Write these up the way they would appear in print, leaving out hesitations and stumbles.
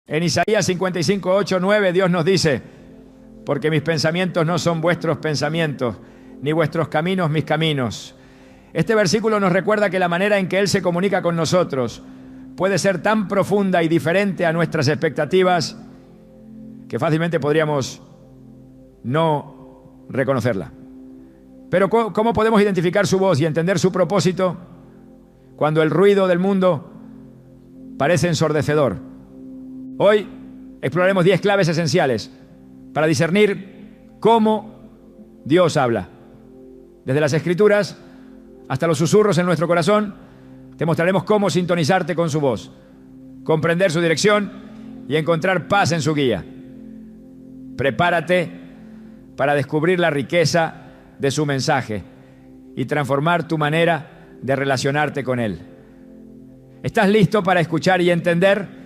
En Isaías 55, 8, 9, Dios nos dice: porque mis pensamientos no son vuestros pensamientos, ni vuestros caminos mis caminos. Este versículo nos recuerda que la manera en que Él se comunica con nosotros puede ser tan profunda y diferente a nuestras expectativas que fácilmente podríamos no reconocerla. Pero ¿cómo podemos identificar su voz y entender su propósito cuando el ruido del mundo parece ensordecedor? Hoy exploraremos 10 claves esenciales para discernir cómo Dios habla. Desde las Escrituras hasta los susurros en nuestro corazón, te mostraremos cómo sintonizarte con su voz, comprender su dirección y encontrar paz en su guía. Prepárate para descubrir la riqueza de su mensaje y transformar tu manera de relacionarte con Él. ¿Estás listo para escuchar y entender?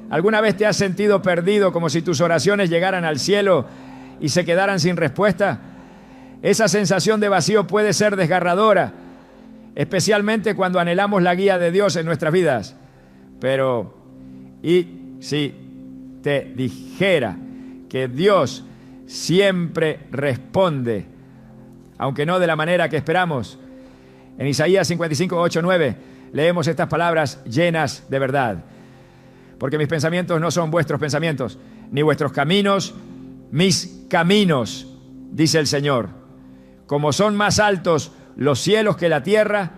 ¿Alguna vez te has sentido perdido, como si tus oraciones llegaran al cielo y se quedaran sin respuesta? Esa sensación de vacío puede ser desgarradora, especialmente cuando anhelamos la guía de Dios en nuestras vidas. Pero, ¿y si te dijera que Dios siempre responde, aunque no de la manera que esperamos? En Isaías 55, 8, 9 leemos estas palabras llenas de verdad. Porque mis pensamientos no son vuestros pensamientos, ni vuestros caminos mis caminos, dice el Señor. Como son más altos los cielos que la tierra,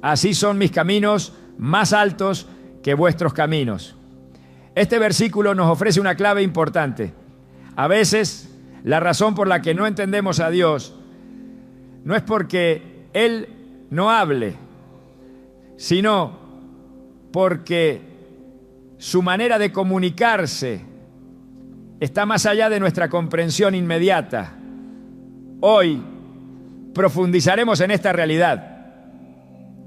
así son mis caminos más altos que vuestros caminos. Este versículo nos ofrece una clave importante. A veces, la razón por la que no entendemos a Dios no es porque Él no hable, sino porque su manera de comunicarse está más allá de nuestra comprensión inmediata. Hoy profundizaremos en esta realidad,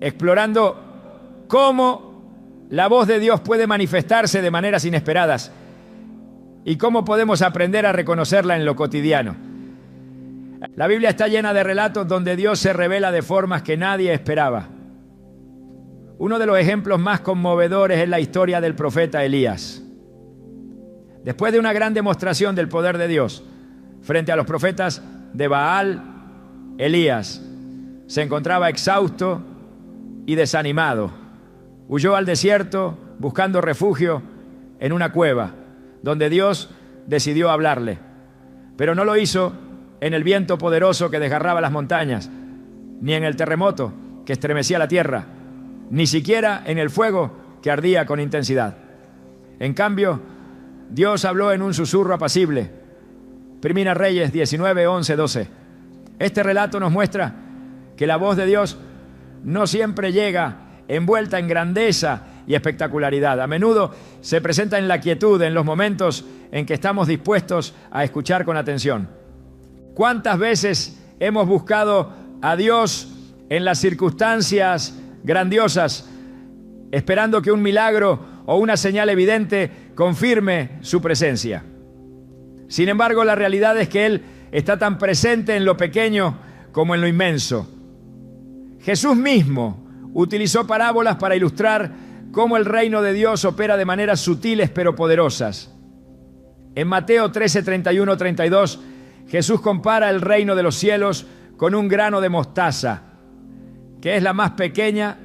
explorando cómo la voz de Dios puede manifestarse de maneras inesperadas y cómo podemos aprender a reconocerla en lo cotidiano. La Biblia está llena de relatos donde Dios se revela de formas que nadie esperaba. Uno de los ejemplos más conmovedores es la historia del profeta Elías. Después de una gran demostración del poder de Dios frente a los profetas de Baal, Elías se encontraba exhausto y desanimado. Huyó al desierto buscando refugio en una cueva, donde Dios decidió hablarle. Pero no lo hizo en el viento poderoso que desgarraba las montañas, ni en el terremoto que estremecía la tierra, ni siquiera en el fuego que ardía con intensidad. En cambio, Dios habló en un susurro apacible. Primera Reyes 19, 11, 12. Este relato nos muestra que la voz de Dios no siempre llega envuelta en grandeza y espectacularidad. A menudo se presenta en la quietud, en los momentos en que estamos dispuestos a escuchar con atención. ¿Cuántas veces hemos buscado a Dios en las circunstancias grandiosas, esperando que un milagro o una señal evidente confirme su presencia? Sin embargo, la realidad es que Él está tan presente en lo pequeño como en lo inmenso. Jesús mismo utilizó parábolas para ilustrar cómo el reino de Dios opera de maneras sutiles pero poderosas. En Mateo 13, 31, 32, Jesús compara el reino de los cielos con un grano de mostaza, que es la más pequeña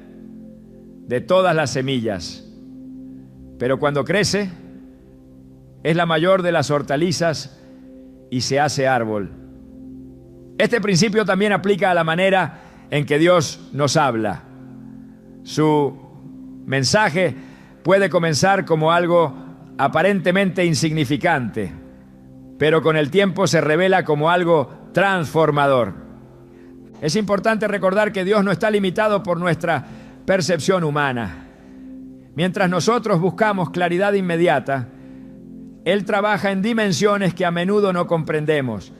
de todas las semillas. Pero cuando crece, es la mayor de las hortalizas y se hace árbol. Este principio también aplica a la manera en que Dios nos habla. Su mensaje puede comenzar como algo aparentemente insignificante, pero con el tiempo se revela como algo transformador. Es importante recordar que Dios no está limitado por nuestra percepción humana. Mientras nosotros buscamos claridad inmediata, Él trabaja en dimensiones que a menudo no comprendemos.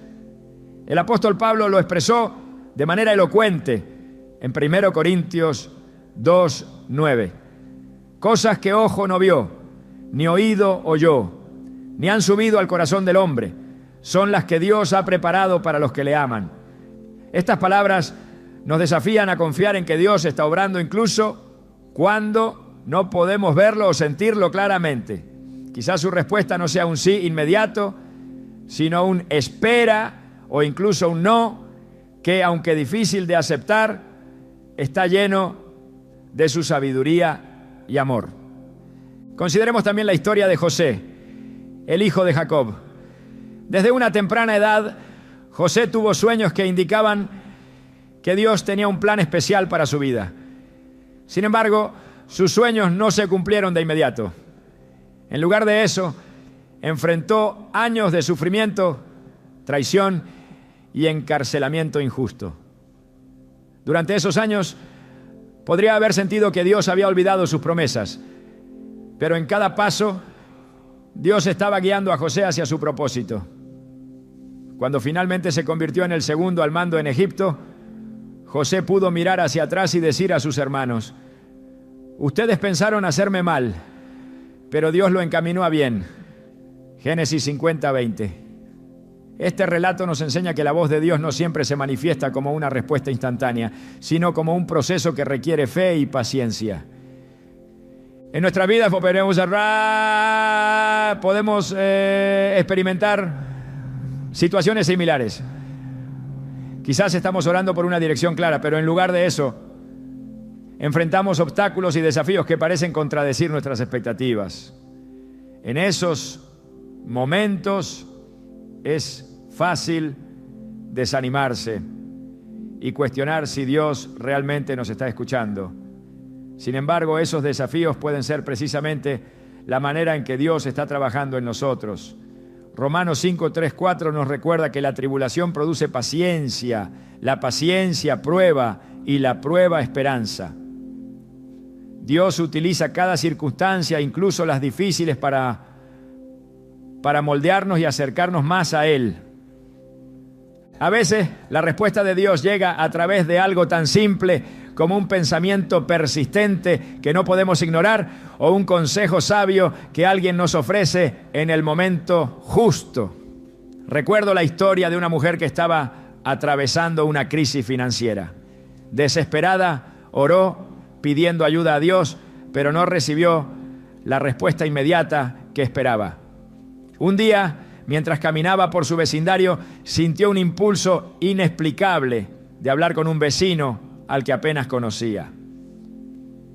El apóstol Pablo lo expresó de manera elocuente en 1 Corintios 2, 9. Cosas que ojo no vio, ni oído oyó, ni han subido al corazón del hombre, son las que Dios ha preparado para los que le aman. Estas palabras nos desafían a confiar en que Dios está obrando incluso cuando no podemos verlo o sentirlo claramente. Quizás su respuesta no sea un sí inmediato, sino un espera o incluso un no, que aunque difícil de aceptar, está lleno de su sabiduría y amor. Consideremos también la historia de José, el hijo de Jacob. Desde una temprana edad, José tuvo sueños que indicaban que Dios tenía un plan especial para su vida. Sin embargo, sus sueños no se cumplieron de inmediato. En lugar de eso, enfrentó años de sufrimiento, traición y encarcelamiento injusto. Durante esos años, podría haber sentido que Dios había olvidado sus promesas, pero en cada paso, Dios estaba guiando a José hacia su propósito. Cuando finalmente se convirtió en el segundo al mando en Egipto, José pudo mirar hacia atrás y decir a sus hermanos: ustedes pensaron hacerme mal, pero Dios lo encaminó a bien. Génesis 50:20. Este relato nos enseña que la voz de Dios no siempre se manifiesta como una respuesta instantánea, sino como un proceso que requiere fe y paciencia. En nuestras vidas podemos experimentar situaciones similares. Quizás estamos orando por una dirección clara, pero en lugar de eso, enfrentamos obstáculos y desafíos que parecen contradecir nuestras expectativas. En esos momentos es fácil desanimarse y cuestionar si Dios realmente nos está escuchando. Sin embargo, esos desafíos pueden ser precisamente la manera en que Dios está trabajando en nosotros. Romanos 5:3-4 nos recuerda que la tribulación produce paciencia, la paciencia prueba y la prueba esperanza. Dios utiliza cada circunstancia, incluso las difíciles, para moldearnos y acercarnos más a Él. A veces la respuesta de Dios llega a través de algo tan simple como un pensamiento persistente que no podemos ignorar o un consejo sabio que alguien nos ofrece en el momento justo. Recuerdo la historia de una mujer que estaba atravesando una crisis financiera. Desesperada, oró pidiendo ayuda a Dios, pero no recibió la respuesta inmediata que esperaba. Un día, mientras caminaba por su vecindario, sintió un impulso inexplicable de hablar con un vecino al que apenas conocía.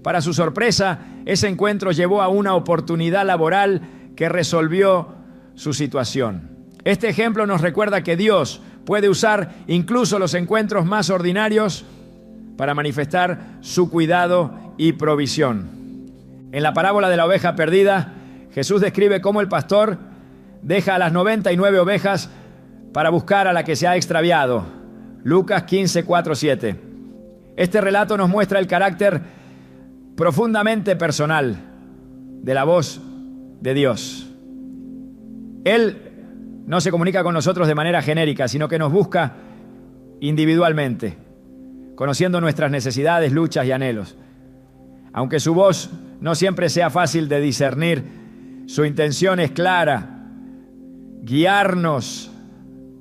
Para su sorpresa, ese encuentro llevó a una oportunidad laboral que resolvió su situación. Este ejemplo nos recuerda que Dios puede usar incluso los encuentros más ordinarios para manifestar su cuidado y provisión. En la parábola de la oveja perdida, Jesús describe cómo el pastor deja a las 99 ovejas para buscar a la que se ha extraviado. Lucas 15:4-7. Este relato nos muestra el carácter profundamente personal de la voz de Dios. Él no se comunica con nosotros de manera genérica, sino que nos busca individualmente, conociendo nuestras necesidades, luchas y anhelos. Aunque su voz no siempre sea fácil de discernir, su intención es clara: guiarnos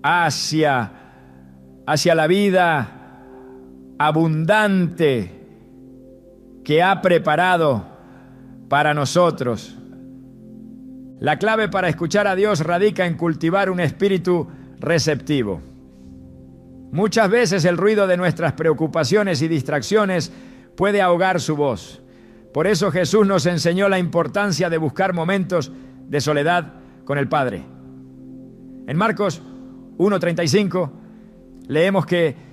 hacia la vida abundante que ha preparado para nosotros. La clave para escuchar a Dios radica en cultivar un espíritu receptivo. Muchas veces el ruido de nuestras preocupaciones y distracciones puede ahogar su voz. Por eso Jesús nos enseñó la importancia de buscar momentos de soledad con el Padre. En Marcos 1:35 leemos que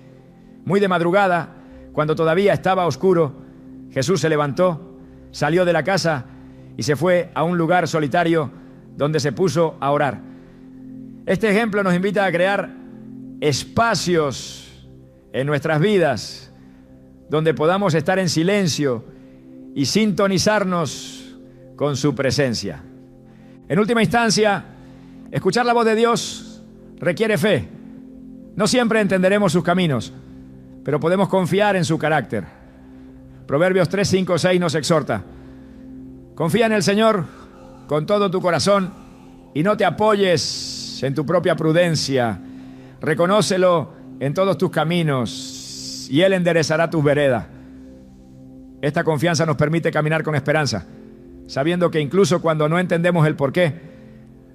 muy de madrugada, cuando todavía estaba oscuro, Jesús se levantó, salió de la casa y se fue a un lugar solitario donde se puso a orar. Este ejemplo nos invita a crear espacios en nuestras vidas donde podamos estar en silencio y sintonizarnos con su presencia. En última instancia, escuchar la voz de Dios requiere fe. No siempre entenderemos sus caminos, pero podemos confiar en su carácter. Proverbios 3:5-6 nos exhorta: confía en el Señor con todo tu corazón y no te apoyes en tu propia prudencia. Reconócelo en todos tus caminos y Él enderezará tus veredas. Esta confianza nos permite caminar con esperanza, sabiendo que incluso cuando no entendemos el porqué,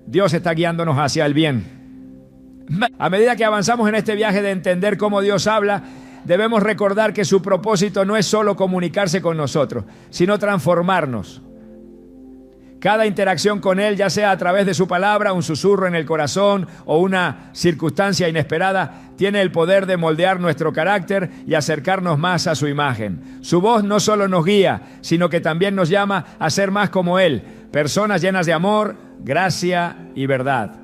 Dios está guiándonos hacia el bien. A medida que avanzamos en este viaje de entender cómo Dios habla, debemos recordar que su propósito no es solo comunicarse con nosotros, sino transformarnos. Cada interacción con Él, ya sea a través de su palabra, un susurro en el corazón o una circunstancia inesperada, tiene el poder de moldear nuestro carácter y acercarnos más a su imagen. Su voz no solo nos guía, sino que también nos llama a ser más como Él, personas llenas de amor, gracia y verdad.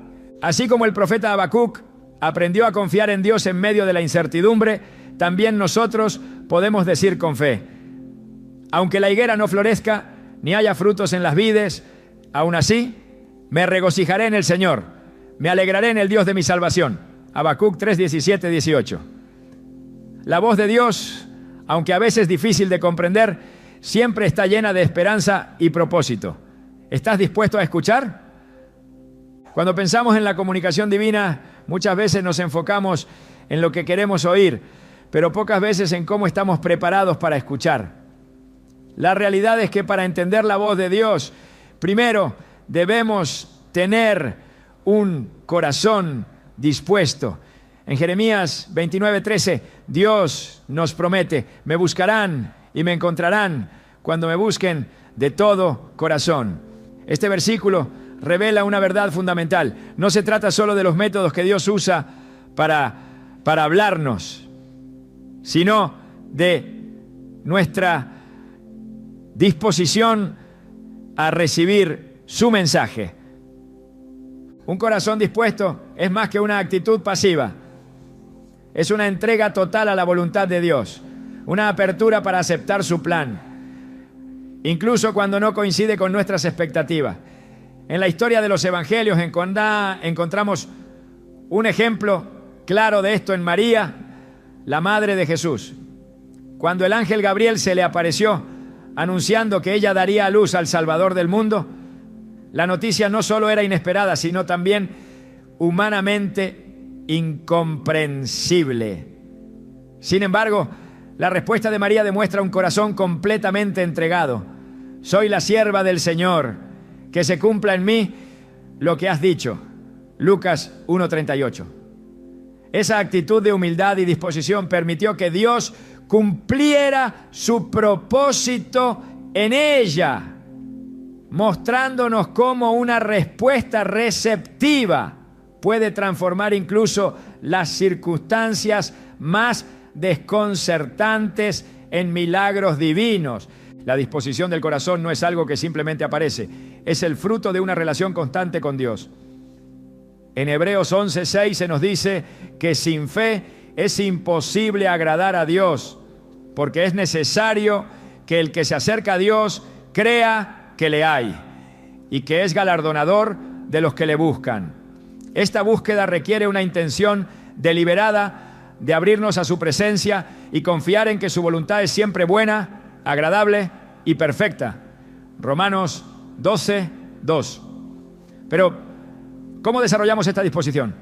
Así como el profeta Habacuc aprendió a confiar en Dios en medio de la incertidumbre, también nosotros podemos decir con fe: aunque la higuera no florezca, ni haya frutos en las vides, aún así me regocijaré en el Señor, me alegraré en el Dios de mi salvación. Habacuc 3, 17, 18. La voz de Dios, aunque a veces difícil de comprender, siempre está llena de esperanza y propósito. ¿Estás dispuesto a escuchar? Cuando pensamos en la comunicación divina, muchas veces nos enfocamos en lo que queremos oír, pero pocas veces en cómo estamos preparados para escuchar. La realidad es que para entender la voz de Dios, primero debemos tener un corazón dispuesto. En Jeremías 29:13, Dios nos promete: me buscarán y me encontrarán cuando me busquen de todo corazón. Este versículo revela una verdad fundamental. No se trata solo de los métodos que Dios usa para hablarnos, sino de nuestra disposición a recibir su mensaje. Un corazón dispuesto es más que una actitud pasiva. Es una entrega total a la voluntad de Dios, una apertura para aceptar su plan, incluso cuando no coincide con nuestras expectativas. En la historia de los evangelios encontramos un ejemplo claro de esto en María, la madre de Jesús. Cuando el ángel Gabriel se le apareció anunciando que ella daría a luz al Salvador del mundo, la noticia no solo era inesperada, sino también humanamente incomprensible. Sin embargo, la respuesta de María demuestra un corazón completamente entregado. Soy la sierva del Señor, que se cumpla en mí lo que has dicho. Lucas 1:38. Esa actitud de humildad y disposición permitió que Dios cumpliera su propósito en ella, mostrándonos cómo una respuesta receptiva puede transformar incluso las circunstancias más desconcertantes en milagros divinos. La disposición del corazón no es algo que simplemente aparece, es el fruto de una relación constante con Dios. En Hebreos 11:6 se nos dice que sin fe es imposible agradar a Dios, porque es necesario que el que se acerca a Dios crea que le hay y que es galardonador de los que le buscan. Esta búsqueda requiere una intención deliberada de abrirnos a su presencia y confiar en que su voluntad es siempre buena, agradable y perfecta. Romanos 12:2. Pero, ¿cómo desarrollamos esta disposición?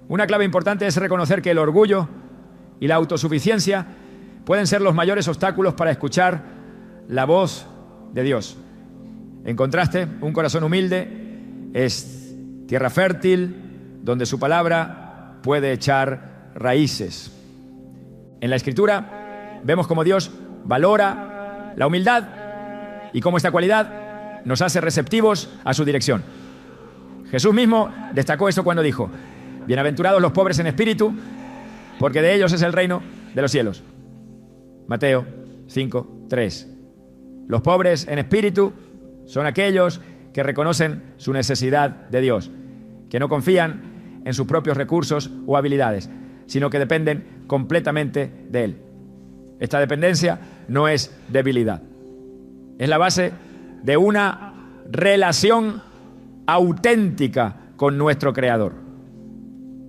Una clave importante es reconocer que el orgullo y la autosuficiencia pueden ser los mayores obstáculos para escuchar la voz de Dios. En contraste, un corazón humilde es tierra fértil donde su palabra puede echar raíces. En la Escritura vemos cómo Dios valora la humildad y cómo esta cualidad nos hace receptivos a su dirección. Jesús mismo destacó esto cuando dijo: bienaventurados los pobres en espíritu, porque de ellos es el reino de los cielos. Mateo 5:3. Los pobres en espíritu son aquellos que reconocen su necesidad de Dios, que no confían en sus propios recursos o habilidades, sino que dependen completamente de Él. Esta dependencia no es debilidad, es la base de una relación auténtica con nuestro Creador.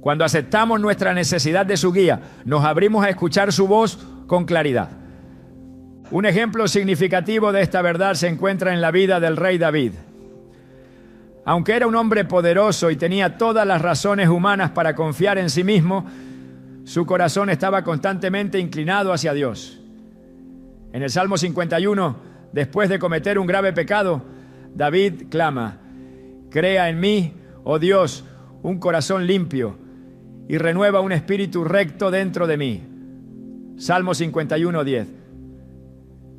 Cuando aceptamos nuestra necesidad de su guía, nos abrimos a escuchar su voz con claridad. Un ejemplo significativo de esta verdad se encuentra en la vida del rey David. Aunque era un hombre poderoso y tenía todas las razones humanas para confiar en sí mismo, su corazón estaba constantemente inclinado hacia Dios. En el Salmo 51, después de cometer un grave pecado, David clama: crea en mí, oh Dios, un corazón limpio y renueva un espíritu recto dentro de mí. Salmo 51, 10.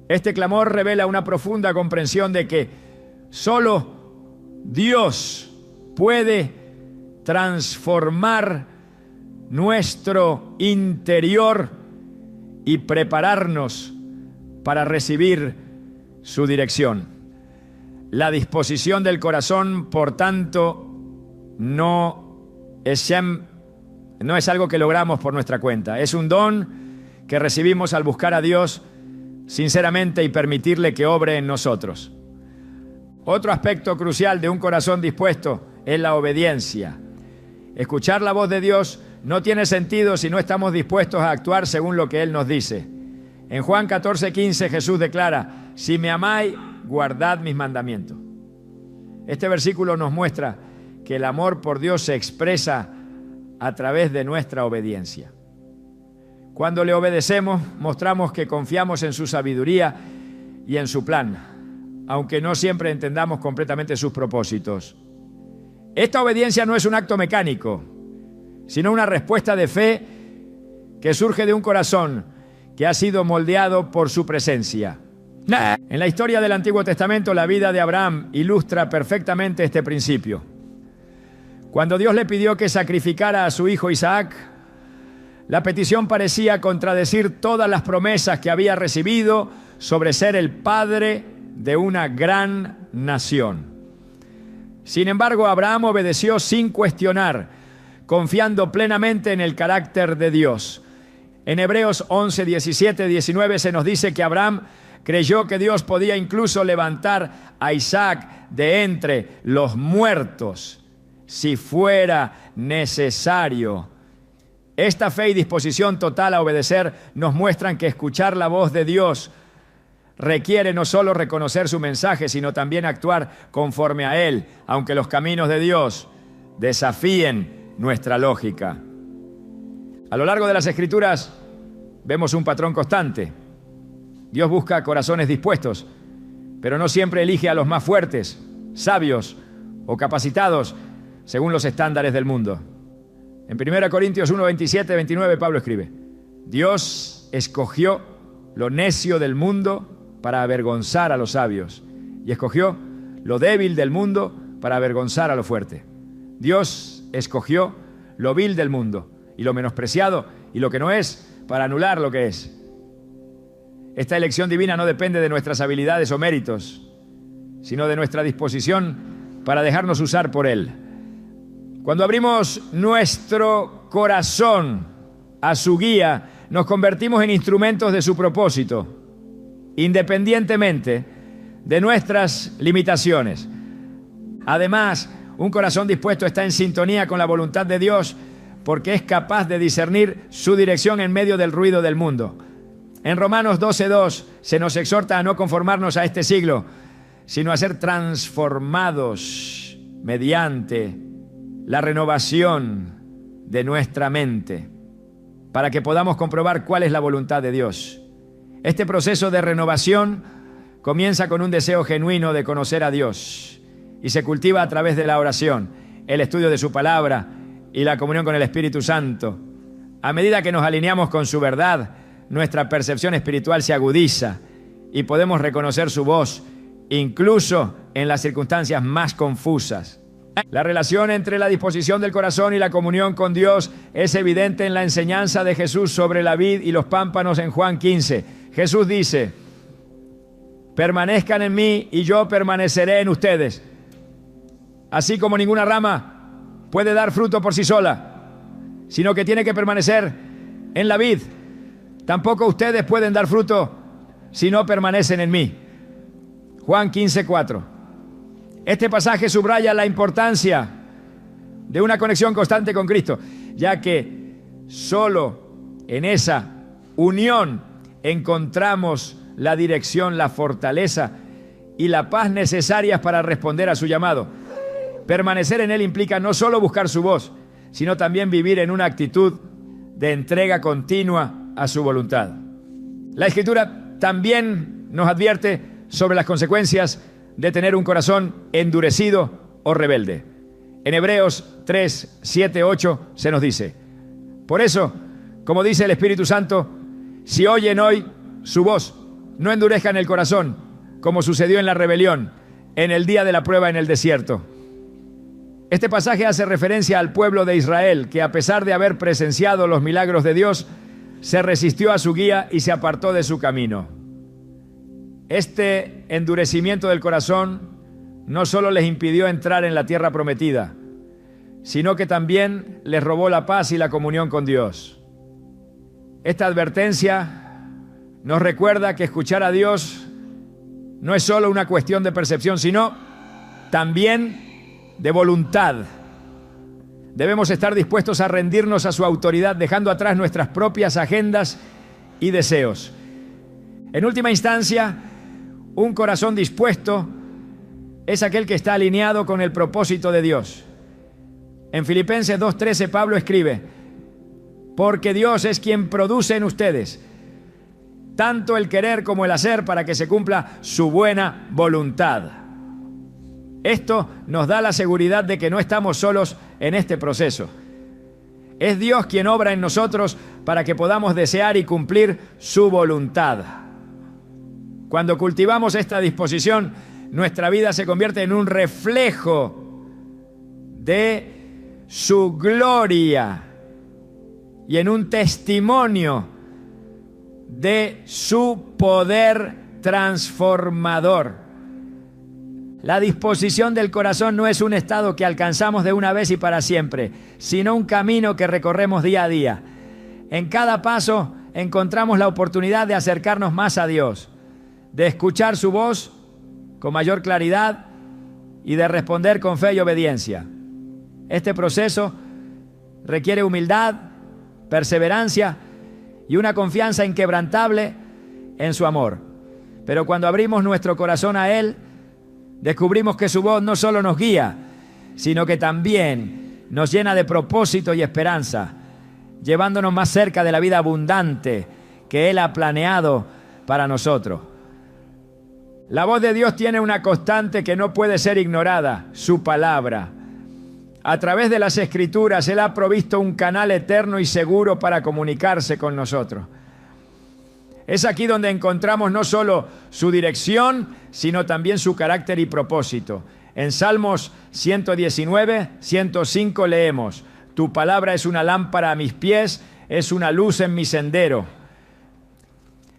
Este clamor revela una profunda comprensión de que solo Dios puede transformar nuestro interior y prepararnos para recibir su dirección. La disposición del corazón, por tanto, no es algo que logramos por nuestra cuenta. Es un don que recibimos al buscar a Dios sinceramente y permitirle que obre en nosotros. Otro aspecto crucial de un corazón dispuesto es la obediencia. Escuchar la voz de Dios no tiene sentido si no estamos dispuestos a actuar según lo que Él nos dice. En Juan 14:15 Jesús declara: si me amáis, guardad mis mandamientos. Este versículo nos muestra que el amor por Dios se expresa a través de nuestra obediencia. Cuando le obedecemos, mostramos que confiamos en su sabiduría y en su plan, aunque no siempre entendamos completamente sus propósitos. Esta obediencia no es un acto mecánico, sino una respuesta de fe que surge de un corazón que ha sido moldeado por su presencia. En la historia del Antiguo Testamento, la vida de Abraham ilustra perfectamente este principio. Cuando Dios le pidió que sacrificara a su hijo Isaac, la petición parecía contradecir todas las promesas que había recibido sobre ser el padre de una gran nación. Sin embargo, Abraham obedeció sin cuestionar, confiando plenamente en el carácter de Dios. En Hebreos 11, 17, 19 se nos dice que Abraham creyó que Dios podía incluso levantar a Isaac de entre los muertos, si fuera necesario. Esta fe y disposición total a obedecer nos muestran que escuchar la voz de Dios requiere no solo reconocer su mensaje, sino también actuar conforme a Él, aunque los caminos de Dios desafíen nuestra lógica. A lo largo de las Escrituras vemos un patrón constante. Dios busca corazones dispuestos, pero no siempre elige a los más fuertes, sabios o capacitados según los estándares del mundo. En 1 Corintios 1, 27, 29 Pablo escribe: Dios escogió lo necio del mundo para avergonzar a los sabios, y escogió lo débil del mundo para avergonzar a lo fuerte. Dios escogió lo vil del mundo y lo menospreciado y lo que no es para anular lo que es. Esta elección divina no depende de nuestras habilidades o méritos, sino de nuestra disposición para dejarnos usar por Él. Cuando abrimos nuestro corazón a su guía, nos convertimos en instrumentos de su propósito, independientemente de nuestras limitaciones. Además, un corazón dispuesto está en sintonía con la voluntad de Dios porque es capaz de discernir su dirección en medio del ruido del mundo. En Romanos 12:2 se nos exhorta a no conformarnos a este siglo, sino a ser transformados mediante la renovación de nuestra mente, para que podamos comprobar cuál es la voluntad de Dios. Este proceso de renovación comienza con un deseo genuino de conocer a Dios y se cultiva a través de la oración, el estudio de su palabra y la comunión con el Espíritu Santo. A medida que nos alineamos con su verdad, nuestra percepción espiritual se agudiza y podemos reconocer su voz, incluso en las circunstancias más confusas. La relación entre la disposición del corazón y la comunión con Dios es evidente en la enseñanza de Jesús sobre la vid y los pámpanos en Juan 15. Jesús dice: permanezcan en mí y yo permaneceré en ustedes. Así como ninguna rama puede dar fruto por sí sola, sino que tiene que permanecer en la vid, tampoco ustedes pueden dar fruto si no permanecen en mí. Juan 15:4. Este pasaje subraya la importancia de una conexión constante con Cristo, ya que solo en esa unión encontramos la dirección, la fortaleza y la paz necesarias para responder a su llamado. Permanecer en Él implica no solo buscar su voz, sino también vivir en una actitud de entrega continua a su voluntad. La Escritura también nos advierte sobre las consecuencias de tener un corazón endurecido o rebelde. En Hebreos 3, 7, 8 se nos dice: por eso, como dice el Espíritu Santo, si oyen hoy su voz, no endurezcan el corazón, como sucedió en la rebelión, en el día de la prueba en el desierto. Este pasaje hace referencia al pueblo de Israel, que a pesar de haber presenciado los milagros de Dios, se resistió a su guía y se apartó de su camino. Este endurecimiento del corazón no solo les impidió entrar en la tierra prometida, sino que también les robó la paz y la comunión con Dios. Esta advertencia nos recuerda que escuchar a Dios no es solo una cuestión de percepción, sino también de voluntad. Debemos estar dispuestos a rendirnos a su autoridad, dejando atrás nuestras propias agendas y deseos. En última instancia, un corazón dispuesto es aquel que está alineado con el propósito de Dios. En Filipenses 2:13 Pablo escribe: porque Dios es quien produce en ustedes tanto el querer como el hacer para que se cumpla su buena voluntad. Esto nos da la seguridad de que no estamos solos en este proceso. Es Dios quien obra en nosotros para que podamos desear y cumplir su voluntad. Cuando cultivamos esta disposición, nuestra vida se convierte en un reflejo de su gloria y en un testimonio de su poder transformador. La disposición del corazón no es un estado que alcanzamos de una vez y para siempre, sino un camino que recorremos día a día. En cada paso encontramos la oportunidad de acercarnos más a Dios, de escuchar su voz con mayor claridad y de responder con fe y obediencia. Este proceso requiere humildad, perseverancia y una confianza inquebrantable en su amor. Pero cuando abrimos nuestro corazón a Él, descubrimos que su voz no solo nos guía, sino que también nos llena de propósito y esperanza, llevándonos más cerca de la vida abundante que Él ha planeado para nosotros. La voz de Dios tiene una constante que no puede ser ignorada: su palabra. A través de las Escrituras, Él ha provisto un canal eterno y seguro para comunicarse con nosotros. Es aquí donde encontramos no solo su dirección, sino también su carácter y propósito. En Salmos 119, 105 leemos: tu palabra es una lámpara a mis pies, es una luz en mi sendero.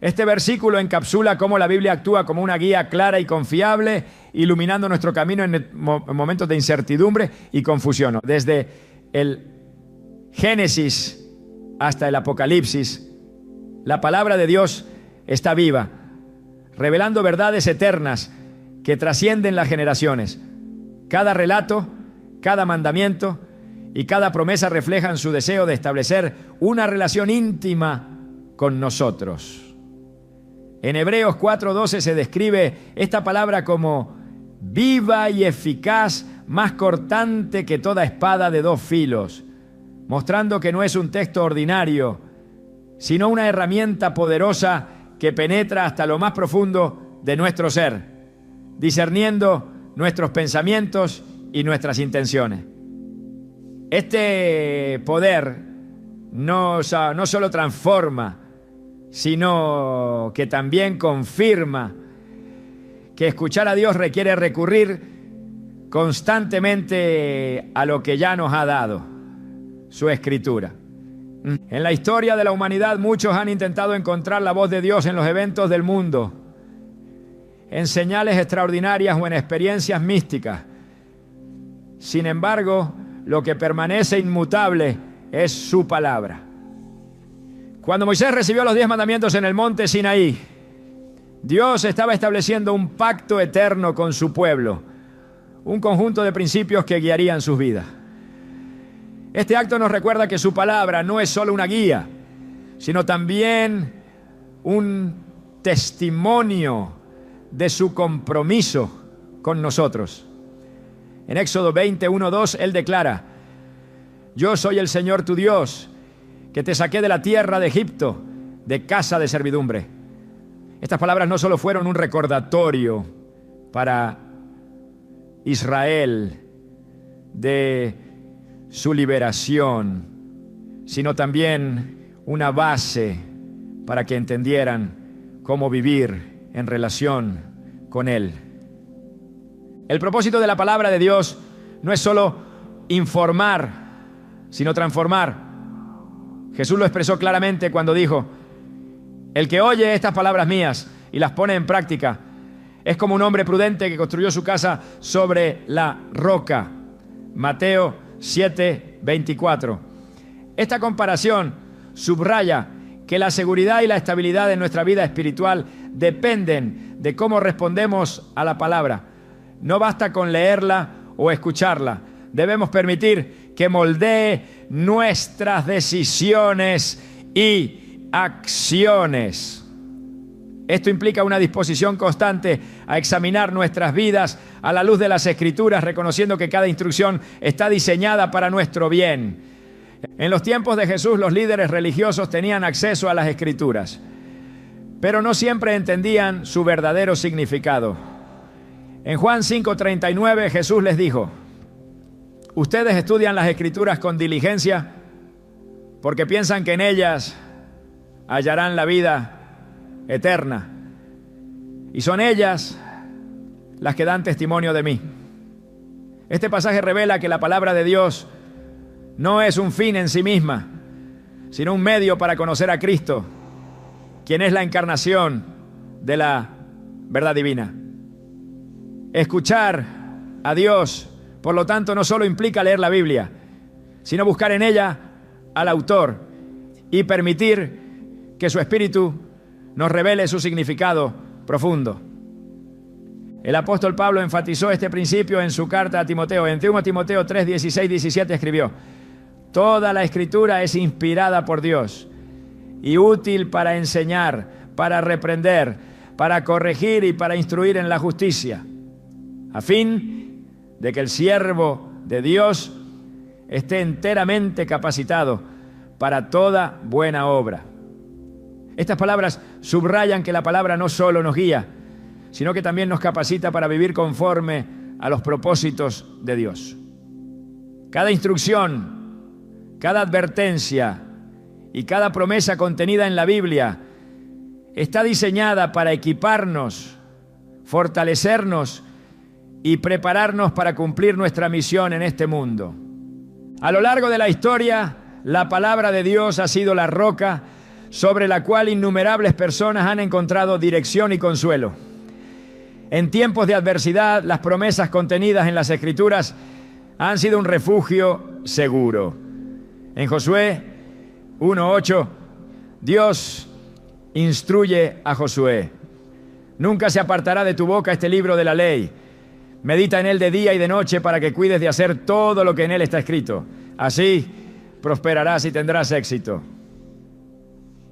Este versículo encapsula cómo la Biblia actúa como una guía clara y confiable, iluminando nuestro camino en momentos de incertidumbre y confusión. Desde el Génesis hasta el Apocalipsis, la palabra de Dios está viva, revelando verdades eternas que trascienden las generaciones. Cada relato, cada mandamiento y cada promesa reflejan su deseo de establecer una relación íntima con nosotros. En Hebreos 4:12 se describe esta palabra como viva y eficaz, más cortante que toda espada de dos filos, mostrando que no es un texto ordinario, sino una herramienta poderosa que penetra hasta lo más profundo de nuestro ser, discerniendo nuestros pensamientos y nuestras intenciones. Este poder no solo transforma, sino que también confirma que escuchar a Dios requiere recurrir constantemente a lo que ya nos ha dado, su Escritura. En la historia de la humanidad, muchos han intentado encontrar la voz de Dios en los eventos del mundo, en señales extraordinarias o en experiencias místicas. Sin embargo, lo que permanece inmutable es su palabra. Cuando Moisés recibió los 10 mandamientos en el monte Sinaí, Dios estaba estableciendo un pacto eterno con su pueblo, un conjunto de principios que guiarían sus vidas. Este acto nos recuerda que su palabra no es solo una guía, sino también un testimonio de su compromiso con nosotros. En Éxodo 20:1-2, Él declara: yo soy el Señor tu Dios, que te saqué de la tierra de Egipto, de casa de servidumbre. Estas palabras no solo fueron un recordatorio para Israel de su liberación, sino también una base para que entendieran cómo vivir en relación con Él. El propósito de la palabra de Dios no es solo informar, sino transformar. Jesús lo expresó claramente cuando dijo: el que oye estas palabras mías y las pone en práctica es como un hombre prudente que construyó su casa sobre la roca. Mateo 7:24. Esta comparación subraya que la seguridad y la estabilidad de nuestra vida espiritual dependen de cómo respondemos a la palabra. No basta con leerla o escucharla. Debemos permitir que moldee nuestras decisiones y acciones. Esto implica una disposición constante a examinar nuestras vidas a la luz de las Escrituras, reconociendo que cada instrucción está diseñada para nuestro bien. En los tiempos de Jesús, los líderes religiosos tenían acceso a las Escrituras, pero no siempre entendían su verdadero significado. En Juan 5:39, Jesús les dijo: ustedes estudian las Escrituras con diligencia porque piensan que en ellas hallarán la vida eterna, y son ellas las que dan testimonio de mí. Este pasaje revela que la palabra de Dios no es un fin en sí misma, sino un medio para conocer a Cristo, quien es la encarnación de la verdad divina. Escuchar a Dios, por lo tanto, no solo implica leer la Biblia, sino buscar en ella al autor y permitir que su Espíritu nos revele su significado profundo. El apóstol Pablo enfatizó este principio en su carta a Timoteo. En 1 Timoteo 3, 16, 17 escribió: toda la Escritura es inspirada por Dios y útil para enseñar, para reprender, para corregir y para instruir en la justicia, a fin de que el siervo de Dios esté enteramente capacitado para toda buena obra. Estas palabras subrayan que la palabra no solo nos guía, sino que también nos capacita para vivir conforme a los propósitos de Dios. Cada instrucción, cada advertencia y cada promesa contenida en la Biblia está diseñada para equiparnos, fortalecernos y prepararnos para cumplir nuestra misión en este mundo. A lo largo de la historia, la palabra de Dios ha sido la roca sobre la cual innumerables personas han encontrado dirección y consuelo. En tiempos de adversidad, las promesas contenidas en las Escrituras han sido un refugio seguro. En Josué 1:8, Dios instruye a Josué: nunca se apartará de tu boca este libro de la ley. Medita en él de día y de noche para que cuides de hacer todo lo que en él está escrito. Así prosperarás y tendrás éxito.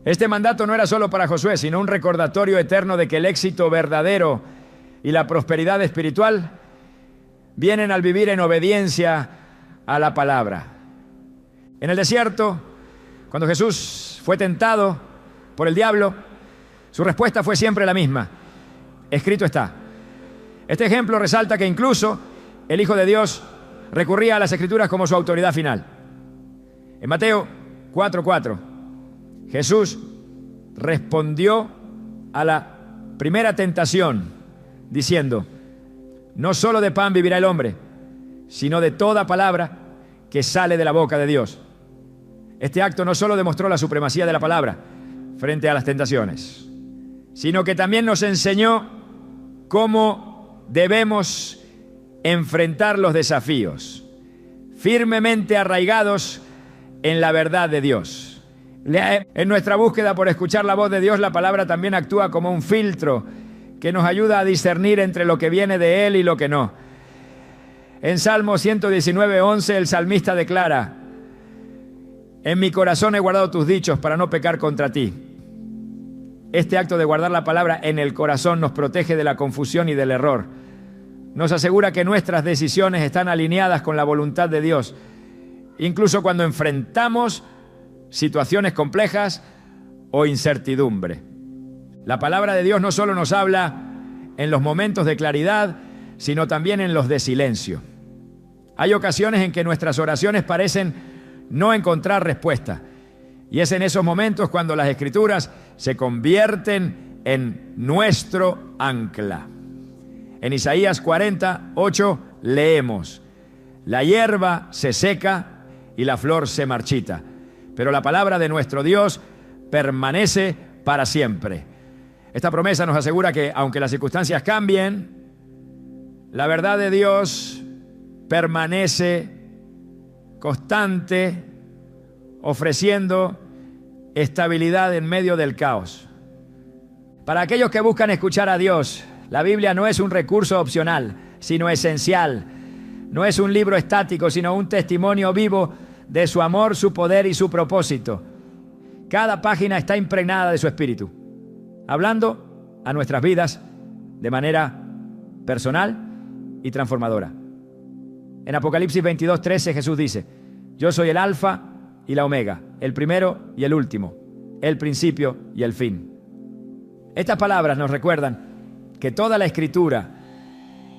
Este mandato no era solo para Josué, sino un recordatorio eterno de que el éxito verdadero y la prosperidad espiritual vienen al vivir en obediencia a la palabra. En el desierto, cuando Jesús fue tentado por el diablo, su respuesta fue siempre la misma: escrito está. Este ejemplo resalta que incluso el Hijo de Dios recurría a las Escrituras como su autoridad final. En Mateo 4:4, Jesús respondió a la primera tentación diciendo: no solo de pan vivirá el hombre, sino de toda palabra que sale de la boca de Dios. Este acto no solo demostró la supremacía de la palabra frente a las tentaciones, sino que también nos enseñó cómo debemos enfrentar los desafíos, firmemente arraigados en la verdad de Dios. En nuestra búsqueda por escuchar la voz de Dios, la palabra también actúa como un filtro que nos ayuda a discernir entre lo que viene de Él y lo que no. En Salmo 119:11 el salmista declara: en mi corazón he guardado tus dichos para no pecar contra ti. Este acto de guardar la palabra en el corazón nos protege de la confusión y del error. Nos asegura que nuestras decisiones están alineadas con la voluntad de Dios, incluso cuando enfrentamos situaciones complejas o incertidumbre. La palabra de Dios no solo nos habla en los momentos de claridad, sino también en los de silencio. Hay ocasiones en que nuestras oraciones parecen no encontrar respuesta. Y es en esos momentos cuando las Escrituras se convierten en nuestro ancla. En Isaías 40:8 leemos: la hierba se seca y la flor se marchita, pero la palabra de nuestro Dios permanece para siempre. Esta promesa nos asegura que, aunque las circunstancias cambien, la verdad de Dios permanece constante, ofreciendo estabilidad en medio del caos. Para aquellos que buscan escuchar a Dios, la Biblia no es un recurso opcional, sino esencial. No es un libro estático, sino un testimonio vivo de su amor, su poder y su propósito. Cada página está impregnada de su espíritu, hablando a nuestras vidas de manera personal y transformadora. En Apocalipsis 22:13 Jesús dice: yo soy el alfa y la omega, el primero y el último, el principio y el fin. Estas palabras nos recuerdan que toda la Escritura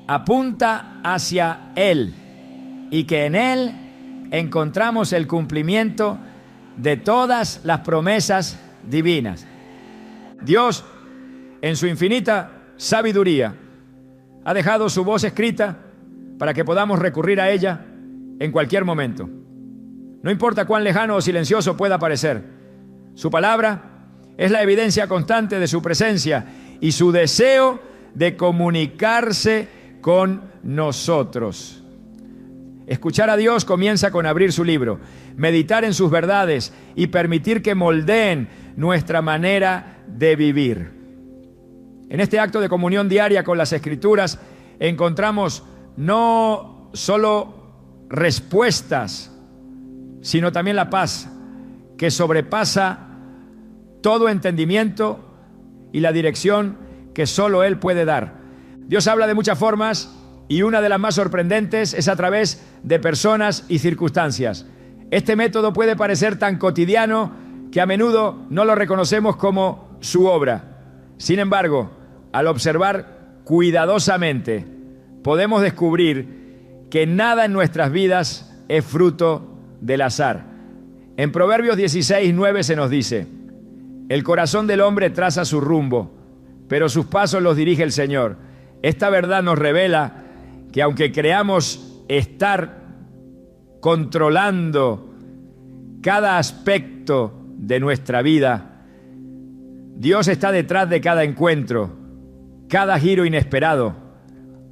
apunta hacia Él y que en Él encontramos el cumplimiento de todas las promesas divinas. Dios, en su infinita sabiduría, ha dejado su voz escrita para que podamos recurrir a ella en cualquier momento. No importa cuán lejano o silencioso pueda parecer, su palabra es la evidencia constante de su presencia y su deseo de comunicarse con nosotros. Escuchar a Dios comienza con abrir su libro, meditar en sus verdades y permitir que moldeen nuestra manera de vivir. En este acto de comunión diaria con las Escrituras encontramos no solo respuestas, sino también la paz que sobrepasa todo entendimiento y la dirección que solo Él puede dar. Dios habla de muchas formas y una de las más sorprendentes es a través de personas y circunstancias. Este método puede parecer tan cotidiano que a menudo no lo reconocemos como su obra. Sin embargo, al observar cuidadosamente, podemos descubrir que nada en nuestras vidas es fruto del azar. En Proverbios 16:9 se nos dice: el corazón del hombre traza su rumbo, pero sus pasos los dirige el Señor. Esta verdad nos revela que aunque creamos estar controlando cada aspecto de nuestra vida, Dios está detrás de cada encuentro, cada giro inesperado,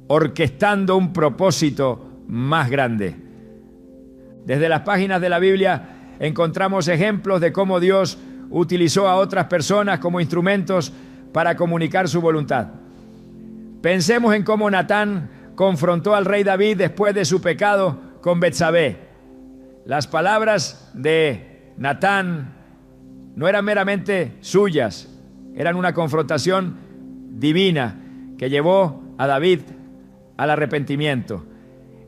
orquestando un propósito más grande. Desde las páginas de la Biblia encontramos ejemplos de cómo Dios utilizó a otras personas como instrumentos para comunicar su voluntad. Pensemos en cómo Natán confrontó al rey David después de su pecado con Betsabé. Las palabras de Natán no eran meramente suyas, eran una confrontación divina que llevó a David al arrepentimiento.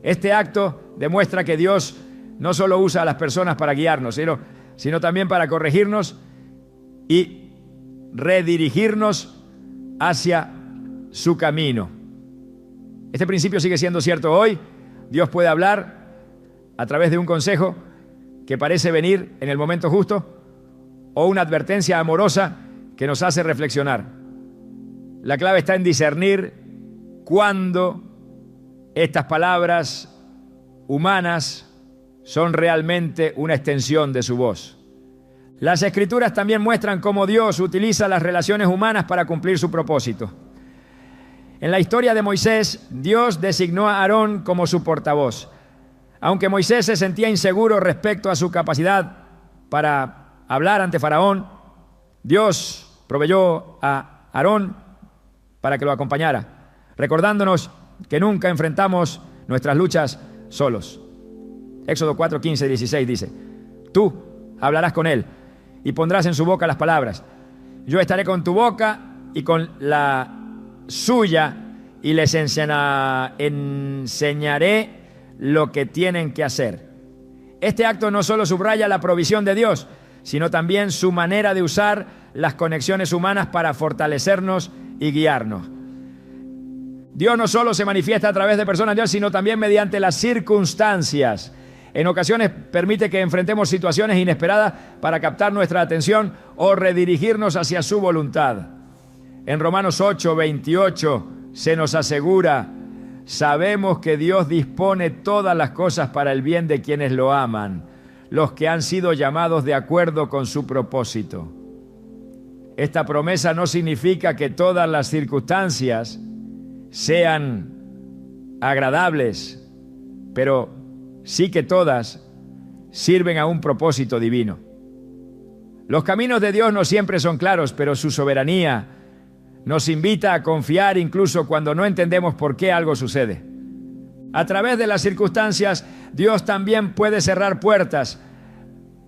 Este acto demuestra que Dios no solo usa a las personas para guiarnos, sino también para corregirnos y redirigirnos hacia su camino. Este principio sigue siendo cierto hoy. Dios puede hablar a través de un consejo que parece venir en el momento justo o una advertencia amorosa que nos hace reflexionar. La clave está en discernir cuándo estas palabras humanas son realmente una extensión de su voz. Las Escrituras también muestran cómo Dios utiliza las relaciones humanas para cumplir su propósito. En la historia de Moisés, Dios designó a Aarón como su portavoz. Aunque Moisés se sentía inseguro respecto a su capacidad para hablar ante Faraón, Dios proveyó a Aarón para que lo acompañara, recordándonos que nunca enfrentamos nuestras luchas solos. Éxodo 4, 15 y 16 dice: tú hablarás con él y pondrás en su boca las palabras. Yo estaré con tu boca y con la suya y les enseñaré lo que tienen que hacer. Este acto no solo subraya la provisión de Dios, sino también su manera de usar las conexiones humanas para fortalecernos y guiarnos. Dios no solo se manifiesta a través de personas de Dios, sino también mediante las circunstancias. En ocasiones permite que enfrentemos situaciones inesperadas para captar nuestra atención o redirigirnos hacia su voluntad. En Romanos 8:28 se nos asegura: sabemos que Dios dispone todas las cosas para el bien de quienes lo aman, los que han sido llamados de acuerdo con su propósito. Esta promesa no significa que todas las circunstancias sean agradables, pero sí que todas sirven a un propósito divino. Los caminos de Dios no siempre son claros, pero su soberanía nos invita a confiar incluso cuando no entendemos por qué algo sucede. A través de las circunstancias, Dios también puede cerrar puertas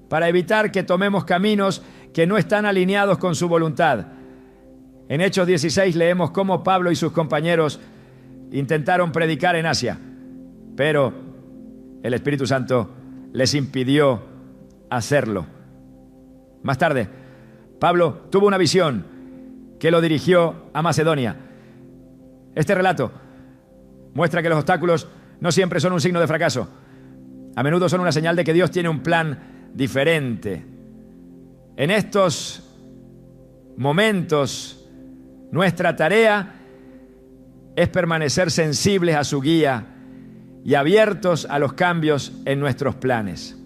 para evitar que tomemos caminos que no están alineados con su voluntad. En Hechos 16 leemos cómo Pablo y sus compañeros intentaron predicar en Asia, pero el Espíritu Santo les impidió hacerlo. Más tarde, Pablo tuvo una visión que lo dirigió a Macedonia. Este relato muestra que los obstáculos no siempre son un signo de fracaso. A menudo son una señal de que Dios tiene un plan diferente. En estos momentos, nuestra tarea es permanecer sensibles a su guía y abiertos a los cambios en nuestros planes.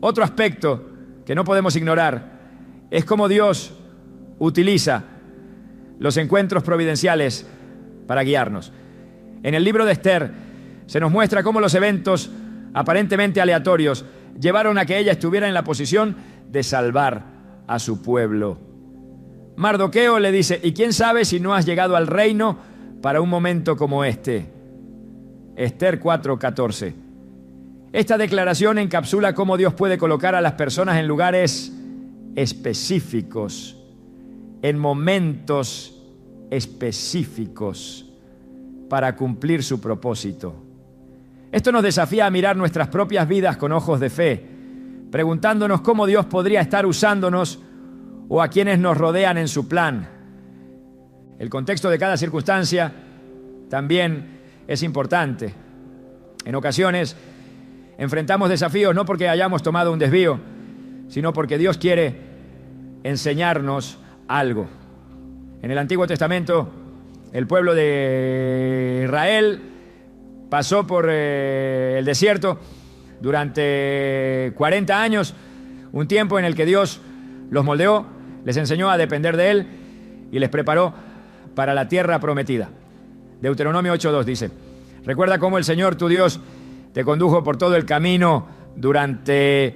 Otro aspecto que no podemos ignorar es cómo Dios utiliza los encuentros providenciales para guiarnos. En el libro de Esther se nos muestra cómo los eventos aparentemente aleatorios llevaron a que ella estuviera en la posición de salvar a su pueblo. Mardoqueo le dice: ¿y quién sabe si no has llegado al reino para un momento como este? Esther 4:14. Esta declaración encapsula cómo Dios puede colocar a las personas en lugares específicos, en momentos específicos, para cumplir su propósito. Esto nos desafía a mirar nuestras propias vidas con ojos de fe, preguntándonos cómo Dios podría estar usándonos o a quienes nos rodean en su plan. El contexto de cada circunstancia también es importante. En ocasiones enfrentamos desafíos no porque hayamos tomado un desvío, sino porque Dios quiere enseñarnos algo. En el Antiguo Testamento, el pueblo de Israel pasó por el desierto durante 40 años, un tiempo en el que Dios los moldeó, les enseñó a depender de Él y les preparó para la tierra prometida. Deuteronomio 8:2 dice: recuerda cómo el Señor tu Dios te condujo por todo el camino durante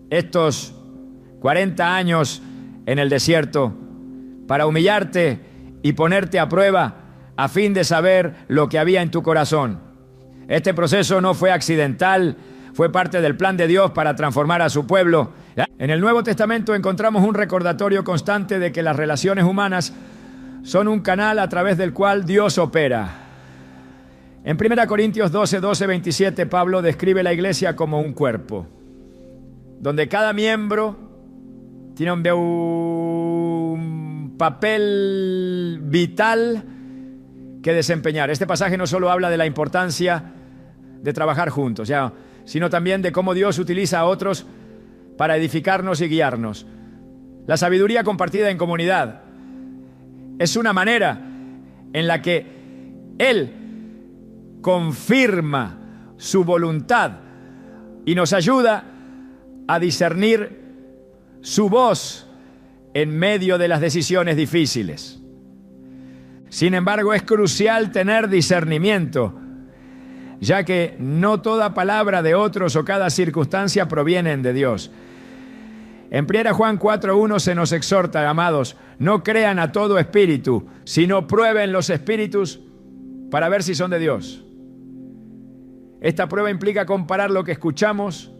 estos 40 años en el desierto para humillarte y ponerte a prueba a fin de saber lo que había en tu corazón. Este proceso no fue accidental, fue parte del plan de Dios para transformar a su pueblo. En el Nuevo Testamento encontramos un recordatorio constante de que las relaciones humanas son un canal a través del cual Dios opera. En 1 Corintios 12:27, Pablo describe la iglesia como un cuerpo, donde cada miembro tiene un papel vital que desempeñar. Este pasaje no solo habla de la importancia de trabajar juntos, sino también de cómo Dios utiliza a otros para edificarnos y guiarnos. La sabiduría compartida en comunidad es una manera en la que Él confirma su voluntad y nos ayuda a discernir su voz en medio de las decisiones difíciles. Sin embargo, es crucial tener discernimiento, ya que no toda palabra de otros o cada circunstancia provienen de Dios. En 1 Juan 4:1 se nos exhorta: amados, no crean a todo espíritu, sino prueben los espíritus para ver si son de Dios. Esta prueba implica comparar lo que escuchamos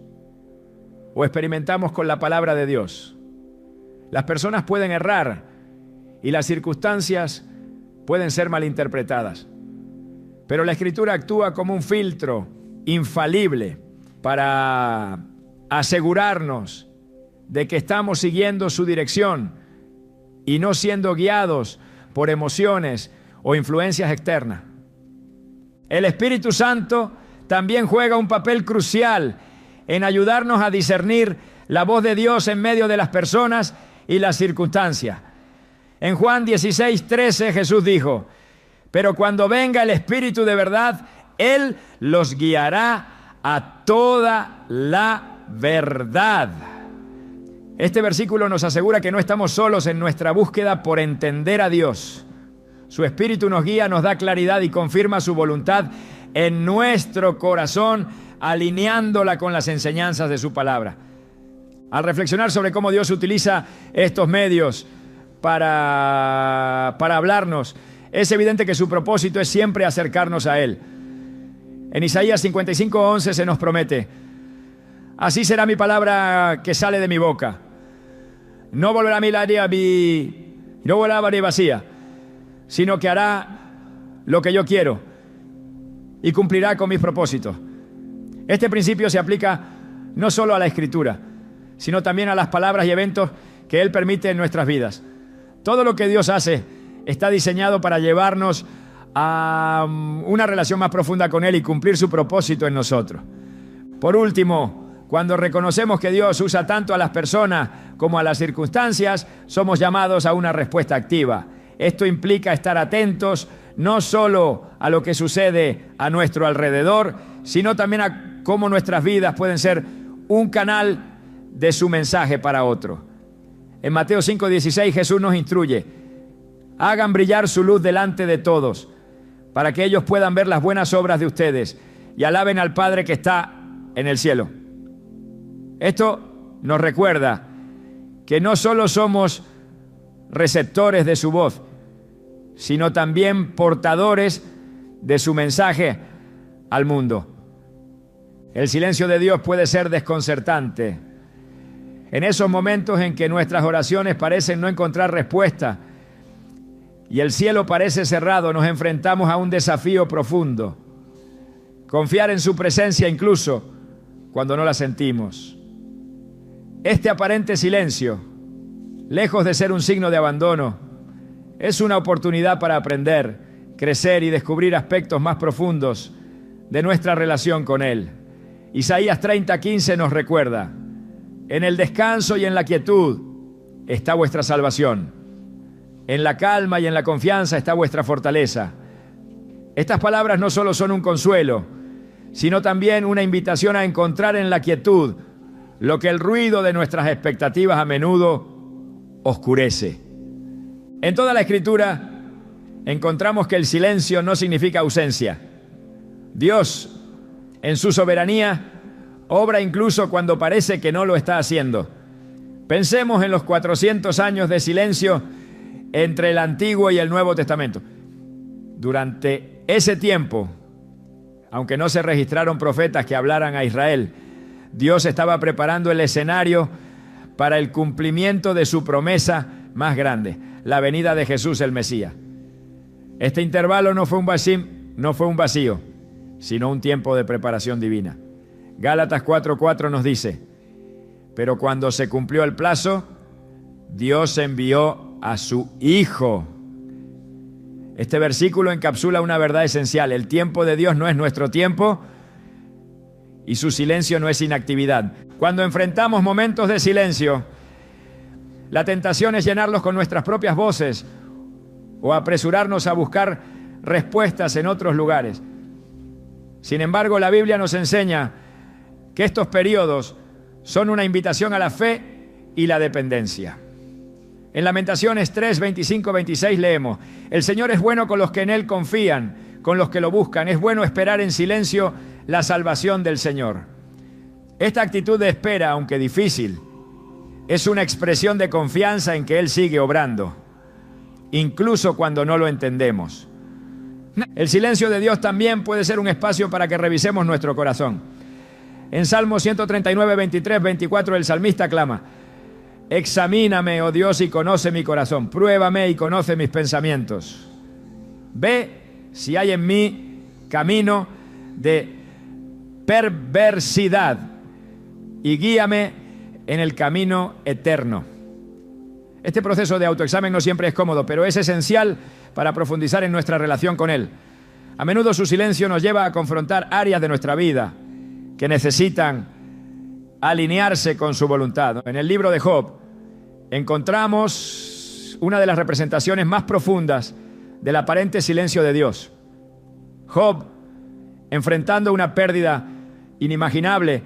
o experimentamos con la palabra de Dios. Las personas pueden errar y las circunstancias pueden ser malinterpretadas, pero la Escritura actúa como un filtro infalible para asegurarnos de que estamos siguiendo su dirección y no siendo guiados por emociones o influencias externas. El Espíritu Santo también juega un papel crucial en ayudarnos a discernir la voz de Dios en medio de las personas y las circunstancias. En Juan 16:13 Jesús dijo: pero cuando venga el Espíritu de verdad, Él los guiará a toda la verdad. Este versículo nos asegura que no estamos solos en nuestra búsqueda por entender a Dios. Su Espíritu nos guía, nos da claridad y confirma su voluntad en nuestro corazón, alineándola con las enseñanzas de su palabra. Al reflexionar sobre cómo Dios utiliza estos medios para hablarnos, es evidente que su propósito es siempre acercarnos a Él. En Isaías 55:11 se nos promete: así será mi palabra que sale de mi boca. No volverá no volverá vacía, sino que hará lo que yo quiero y cumplirá con mis propósitos. Este principio se aplica no solo a la Escritura, sino también a las palabras y eventos que Él permite en nuestras vidas. Todo lo que Dios hace está diseñado para llevarnos a una relación más profunda con Él y cumplir su propósito en nosotros. Por último, cuando reconocemos que Dios usa tanto a las personas como a las circunstancias, somos llamados a una respuesta activa. Esto implica estar atentos no solo a lo que sucede a nuestro alrededor, sino también a cómo nuestras vidas pueden ser un canal de su mensaje para otro. En Mateo 5:16 Jesús nos instruye: hagan brillar su luz delante de todos, para que ellos puedan ver las buenas obras de ustedes y alaben al Padre que está en el cielo. Esto nos recuerda que no solo somos receptores de su voz, sino también portadores de su mensaje al mundo. El silencio de Dios puede ser desconcertante. En esos momentos en que nuestras oraciones parecen no encontrar respuesta y el cielo parece cerrado, nos enfrentamos a un desafío profundo: confiar en su presencia incluso cuando no la sentimos. Este aparente silencio, lejos de ser un signo de abandono, es una oportunidad para aprender, crecer y descubrir aspectos más profundos de nuestra relación con Él. Isaías 30:15 nos recuerda: en el descanso y en la quietud está vuestra salvación. En la calma y en la confianza está vuestra fortaleza. Estas palabras no solo son un consuelo, sino también una invitación a encontrar en la quietud lo que el ruido de nuestras expectativas a menudo oscurece. En toda la Escritura encontramos que el silencio no significa ausencia. Dios, en su soberanía, obra incluso cuando parece que no lo está haciendo. Pensemos en los 400 años de silencio entre el Antiguo y el Nuevo Testamento. Durante ese tiempo, aunque no se registraron profetas que hablaran a Israel, Dios estaba preparando el escenario para el cumplimiento de su promesa más grande, la venida de Jesús el Mesías. Este intervalo no fue un vacío, sino un tiempo de preparación divina. Gálatas 4:4 nos dice: pero cuando se cumplió el plazo, Dios envió a su Hijo. Este versículo encapsula una verdad esencial: el tiempo de Dios no es nuestro tiempo y su silencio no es inactividad. Cuando enfrentamos momentos de silencio, la tentación es llenarlos con nuestras propias voces o apresurarnos a buscar respuestas en otros lugares. Sin embargo, la Biblia nos enseña que estos periodos son una invitación a la fe y la dependencia. En Lamentaciones 3, 25, 26 leemos: el Señor es bueno con los que en Él confían, con los que lo buscan. Es bueno esperar en silencio la salvación del Señor. Esta actitud de espera, aunque difícil, es una expresión de confianza en que Él sigue obrando, incluso cuando no lo entendemos. El silencio de Dios también puede ser un espacio para que revisemos nuestro corazón. En Salmo 139, 23, 24, el salmista clama: examíname, oh Dios, y conoce mi corazón. Pruébame y conoce mis pensamientos. Ve si hay en mí camino de perversidad y guíame en el camino eterno. Este proceso de autoexamen no siempre es cómodo, pero es esencial para profundizar en nuestra relación con Él. A menudo su silencio nos lleva a confrontar áreas de nuestra vida que necesitan alinearse con su voluntad. En el libro de Job encontramos una de las representaciones más profundas del aparente silencio de Dios. Job, enfrentando una pérdida inimaginable,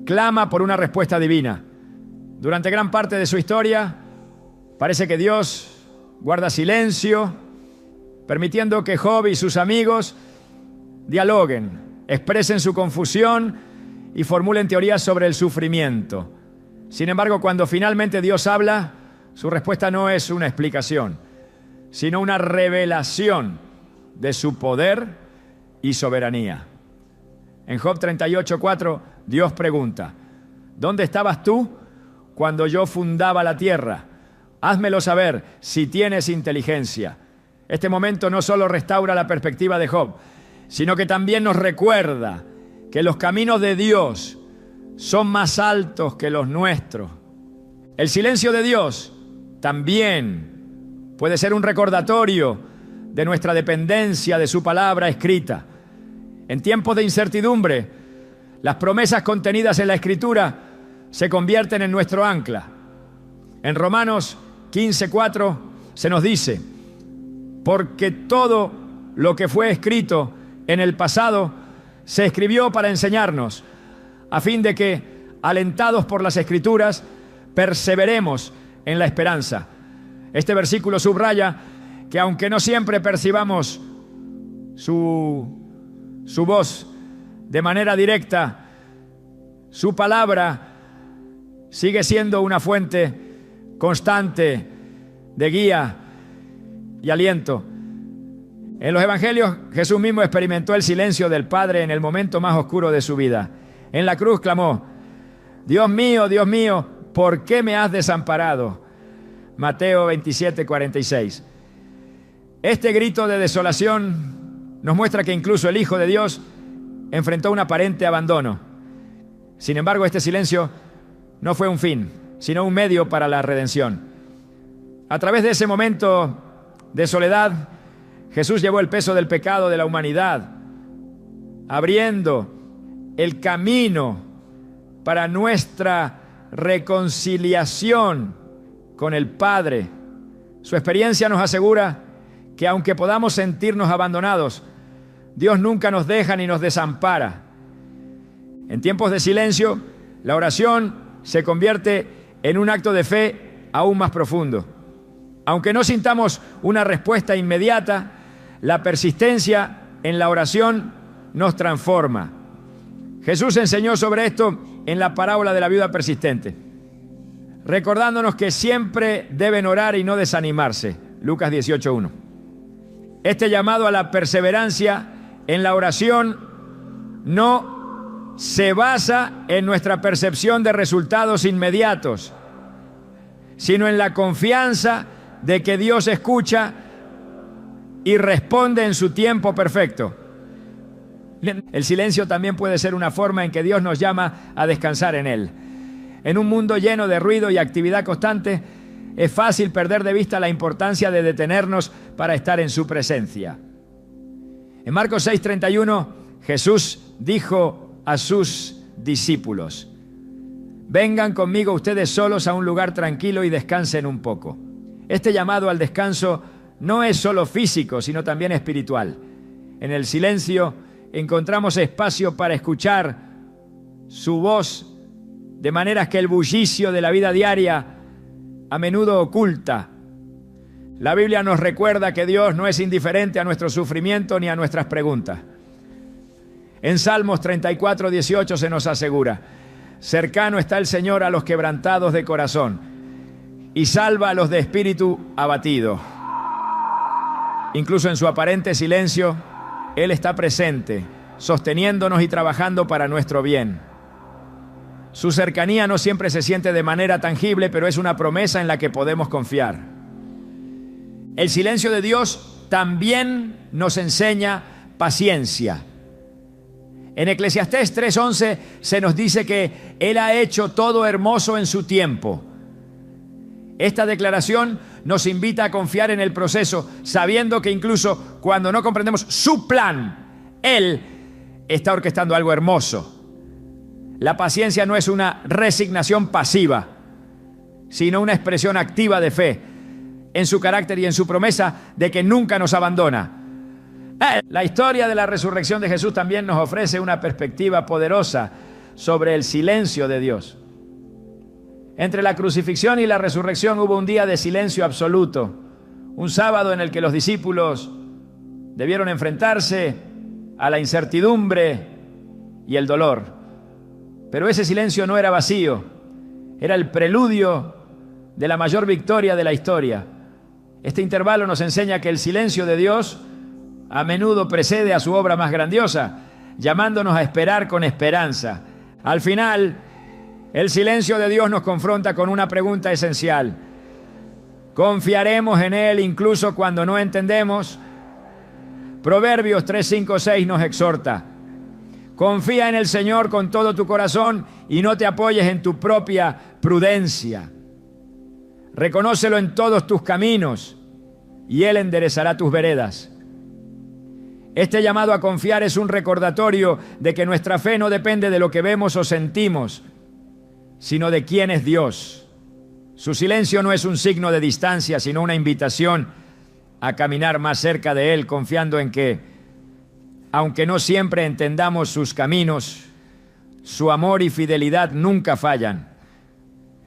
clama por una respuesta divina. Durante gran parte de su historia, parece que Dios guarda silencio, permitiendo que Job y sus amigos dialoguen, expresen su confusión y formulen teorías sobre el sufrimiento. Sin embargo, cuando finalmente Dios habla, su respuesta no es una explicación, sino una revelación de su poder y soberanía. En Job 38:4, Dios pregunta: ¿dónde estabas tú cuando yo fundaba la tierra? Házmelo saber si tienes inteligencia. Este momento no solo restaura la perspectiva de Job, sino que también nos recuerda que los caminos de Dios son más altos que los nuestros. El silencio de Dios también puede ser un recordatorio de nuestra dependencia de su palabra escrita. En tiempos de incertidumbre, las promesas contenidas en la Escritura se convierten en nuestro ancla. En Romanos 15:4 se nos dice: porque todo lo que fue escrito en el pasado se escribió para enseñarnos, a fin de que, alentados por las Escrituras, perseveremos en la esperanza. Este versículo subraya que aunque no siempre percibamos su voz de manera directa, su palabra sigue siendo una fuente constante de guía y aliento. En los evangelios, Jesús mismo experimentó el silencio del Padre en el momento más oscuro de su vida. En la cruz clamó: Dios mío, ¿por qué me has desamparado? Mateo 27:46. Este grito de desolación nos muestra que incluso el Hijo de Dios enfrentó un aparente abandono. Sin embargo, este silencio no fue un fin, sino un medio para la redención. A través de ese momento de soledad, Jesús llevó el peso del pecado de la humanidad, abriendo el camino para nuestra reconciliación con el Padre. Su experiencia nos asegura que aunque podamos sentirnos abandonados, Dios nunca nos deja ni nos desampara. En tiempos de silencio, la oración se convierte en un acto de fe aún más profundo. Aunque no sintamos una respuesta inmediata, la persistencia en la oración nos transforma. Jesús enseñó sobre esto en la parábola de la viuda persistente, recordándonos que siempre deben orar y no desanimarse. Lucas 18:1. Este llamado a la perseverancia en la oración no se basa en nuestra percepción de resultados inmediatos, sino en la confianza de que Dios escucha y responde en su tiempo perfecto. El silencio también puede ser una forma en que Dios nos llama a descansar en Él. En un mundo lleno de ruido y actividad constante, es fácil perder de vista la importancia de detenernos para estar en su presencia. En Marcos 6:31, Jesús dijo a sus discípulos: vengan conmigo ustedes solos a un lugar tranquilo y descansen un poco. Este llamado al descanso no es solo físico, sino también espiritual. En el silencio encontramos espacio para escuchar su voz, de maneras que el bullicio de la vida diaria a menudo oculta. La Biblia nos recuerda que Dios no es indiferente a nuestro sufrimiento ni a nuestras preguntas. En Salmos 34:18 se nos asegura: cercano está el Señor a los quebrantados de corazón y salva a los de espíritu abatido. Incluso en su aparente silencio, Él está presente, sosteniéndonos y trabajando para nuestro bien. Su cercanía no siempre se siente de manera tangible, pero es una promesa en la que podemos confiar. El silencio de Dios también nos enseña paciencia. En Eclesiastés 3:11 se nos dice que Él ha hecho todo hermoso en su tiempo. Esta declaración nos invita a confiar en el proceso, sabiendo que incluso cuando no comprendemos su plan, Él está orquestando algo hermoso. La paciencia no es una resignación pasiva, sino una expresión activa de fe en su carácter y en su promesa de que nunca nos abandona. La historia de la resurrección de Jesús también nos ofrece una perspectiva poderosa sobre el silencio de Dios. Entre la crucifixión y la resurrección hubo un día de silencio absoluto, un sábado en el que los discípulos debieron enfrentarse a la incertidumbre y el dolor. Pero ese silencio no era vacío, era el preludio de la mayor victoria de la historia. Este intervalo nos enseña que el silencio de Dios a menudo precede a su obra más grandiosa, llamándonos a esperar con esperanza. Al final, el silencio de Dios nos confronta con una pregunta esencial. ¿Confiaremos en Él incluso cuando no entendemos? Proverbios 3, 5, 6 nos exhorta. Confía en el Señor con todo tu corazón y no te apoyes en tu propia prudencia. Reconócelo en todos tus caminos y Él enderezará tus veredas. Este llamado a confiar es un recordatorio de que nuestra fe no depende de lo que vemos o sentimos, sino de quién es Dios. Su silencio no es un signo de distancia, sino una invitación a caminar más cerca de Él, confiando en que, aunque no siempre entendamos sus caminos, su amor y fidelidad nunca fallan.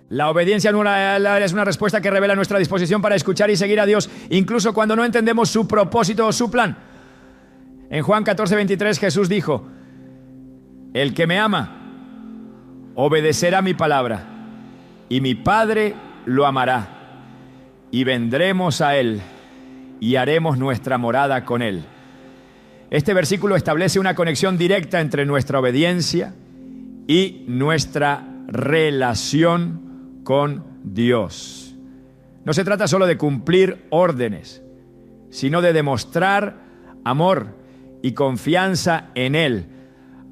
La obediencia es una respuesta que revela nuestra disposición para escuchar y seguir a Dios, incluso cuando no entendemos su propósito o su plan. En Juan 14:23 Jesús dijo: el que me ama obedecerá mi palabra, y mi Padre lo amará, y vendremos a Él, y haremos nuestra morada con Él. Este versículo establece una conexión directa entre nuestra obediencia y nuestra relación con Dios. No se trata solo de cumplir órdenes, sino de demostrar amor y confianza en Él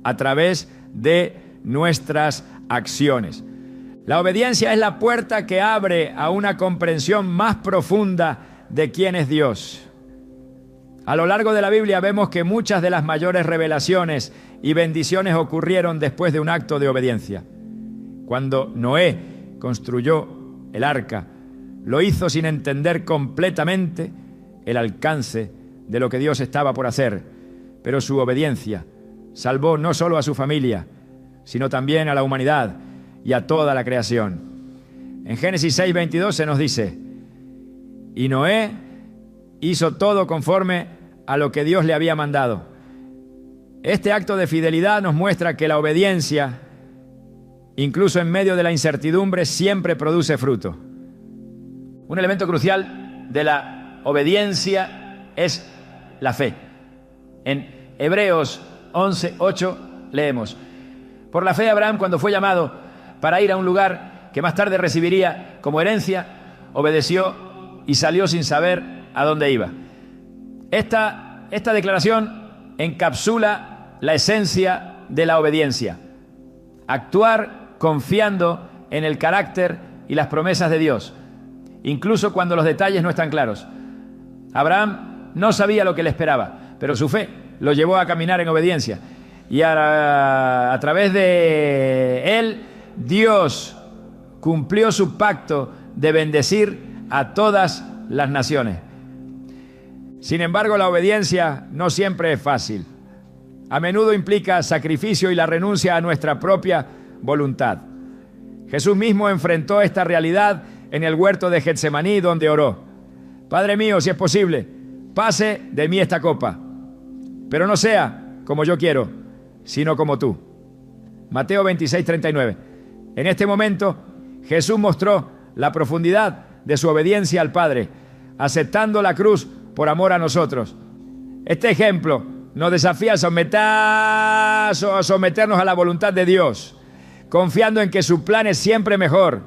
a través de nuestras acciones. La obediencia es la puerta que abre a una comprensión más profunda de quién es Dios. A lo largo de la Biblia vemos que muchas de las mayores revelaciones y bendiciones ocurrieron después de un acto de obediencia. Cuando Noé construyó el arca, lo hizo sin entender completamente el alcance de lo que Dios estaba por hacer, pero su obediencia salvó no solo a su familia, sino también a la humanidad y a toda la creación. En Génesis 6:22 se nos dice: y Noé hizo todo conforme a lo que Dios le había mandado. Este acto de fidelidad nos muestra que la obediencia, incluso en medio de la incertidumbre, siempre produce fruto. Un elemento crucial de la obediencia es la fe. En Hebreos 11:8 leemos: por la fe Abraham, cuando fue llamado para ir a un lugar que más tarde recibiría como herencia, obedeció y salió sin saber a dónde iba. Esta declaración encapsula la esencia de la obediencia: actuar confiando en el carácter y las promesas de Dios, incluso cuando los detalles no están claros. Abraham no sabía lo que le esperaba, pero su fe lo llevó a caminar en obediencia. Y a través de él, Dios cumplió su pacto de bendecir a todas las naciones. Sin embargo, la obediencia no siempre es fácil. A menudo implica sacrificio y la renuncia a nuestra propia voluntad. Jesús mismo enfrentó esta realidad en el huerto de Getsemaní, donde oró: Padre mío, si es posible, pase de mí esta copa, pero no sea como yo quiero, sino como tú. Mateo 26:39. En este momento, Jesús mostró la profundidad de su obediencia al Padre, aceptando la cruz por amor a nosotros. Este ejemplo nos desafía a someternos a la voluntad de Dios, confiando en que su plan es siempre mejor,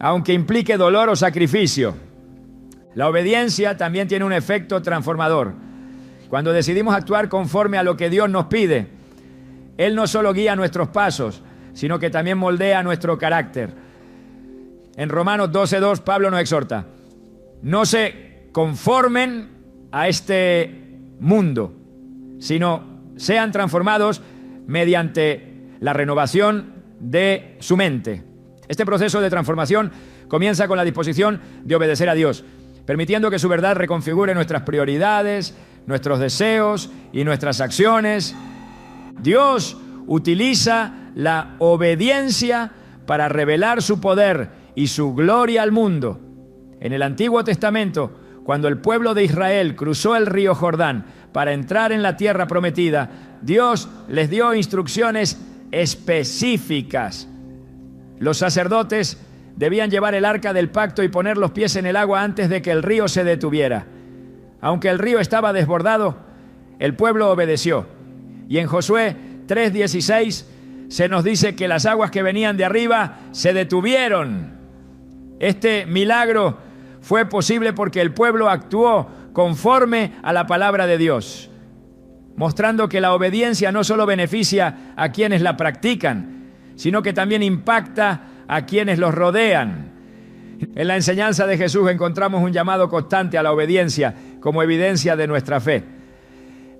aunque implique dolor o sacrificio. La obediencia también tiene un efecto transformador. Cuando decidimos actuar conforme a lo que Dios nos pide, Él no solo guía nuestros pasos, sino que también moldea nuestro carácter. En Romanos 12:2, Pablo nos exhorta: no se conformen a este mundo, sino sean transformados mediante la renovación de su mente. Este proceso de transformación comienza con la disposición de obedecer a Dios, permitiendo que su verdad reconfigure nuestras prioridades, nuestros deseos y nuestras acciones. Dios utiliza la obediencia para revelar su poder y su gloria al mundo. En el Antiguo Testamento, cuando el pueblo de Israel cruzó el río Jordán para entrar en la tierra prometida, Dios les dio instrucciones específicas. Los sacerdotes debían llevar el arca del pacto y poner los pies en el agua antes de que el río se detuviera. Aunque el río estaba desbordado, el pueblo obedeció. Y en Josué 3:16 se nos dice que las aguas que venían de arriba se detuvieron. Este milagro fue posible porque el pueblo actuó conforme a la palabra de Dios, mostrando que la obediencia no solo beneficia a quienes la practican, sino que también impacta a quienes los rodean. En la enseñanza de Jesús encontramos un llamado constante a la obediencia como evidencia de nuestra fe.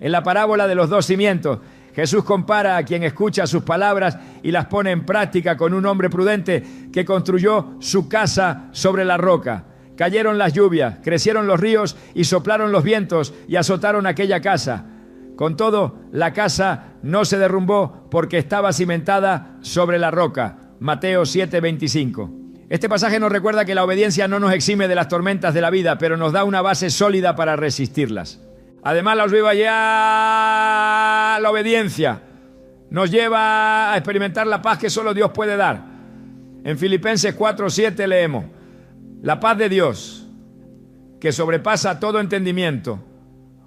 En la parábola de los dos cimientos, Jesús compara a quien escucha sus palabras y las pone en práctica con un hombre prudente que construyó su casa sobre la roca. Cayeron las lluvias, crecieron los ríos y soplaron los vientos y azotaron aquella casa. Con todo, la casa no se derrumbó porque estaba cimentada sobre la roca. Mateo 7:25. Este pasaje nos recuerda que la obediencia no nos exime de las tormentas de la vida, pero nos da una base sólida para resistirlas. Además, la obediencia nos lleva a experimentar la paz que solo Dios puede dar. En Filipenses 4:7 leemos: la paz de Dios, que sobrepasa todo entendimiento,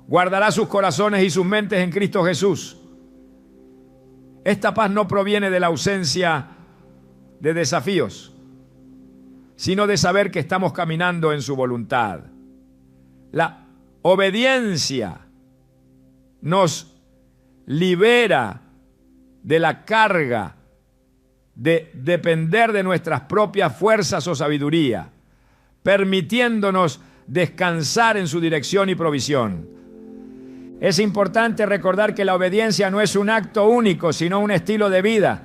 guardará sus corazones y sus mentes en Cristo Jesús. Esta paz no proviene de la ausencia de desafíos, sino de saber que estamos caminando en su voluntad. La obediencia nos libera de la carga de depender de nuestras propias fuerzas o sabiduría, permitiéndonos descansar en su dirección y provisión. Es importante recordar que la obediencia no es un acto único, sino un estilo de vida.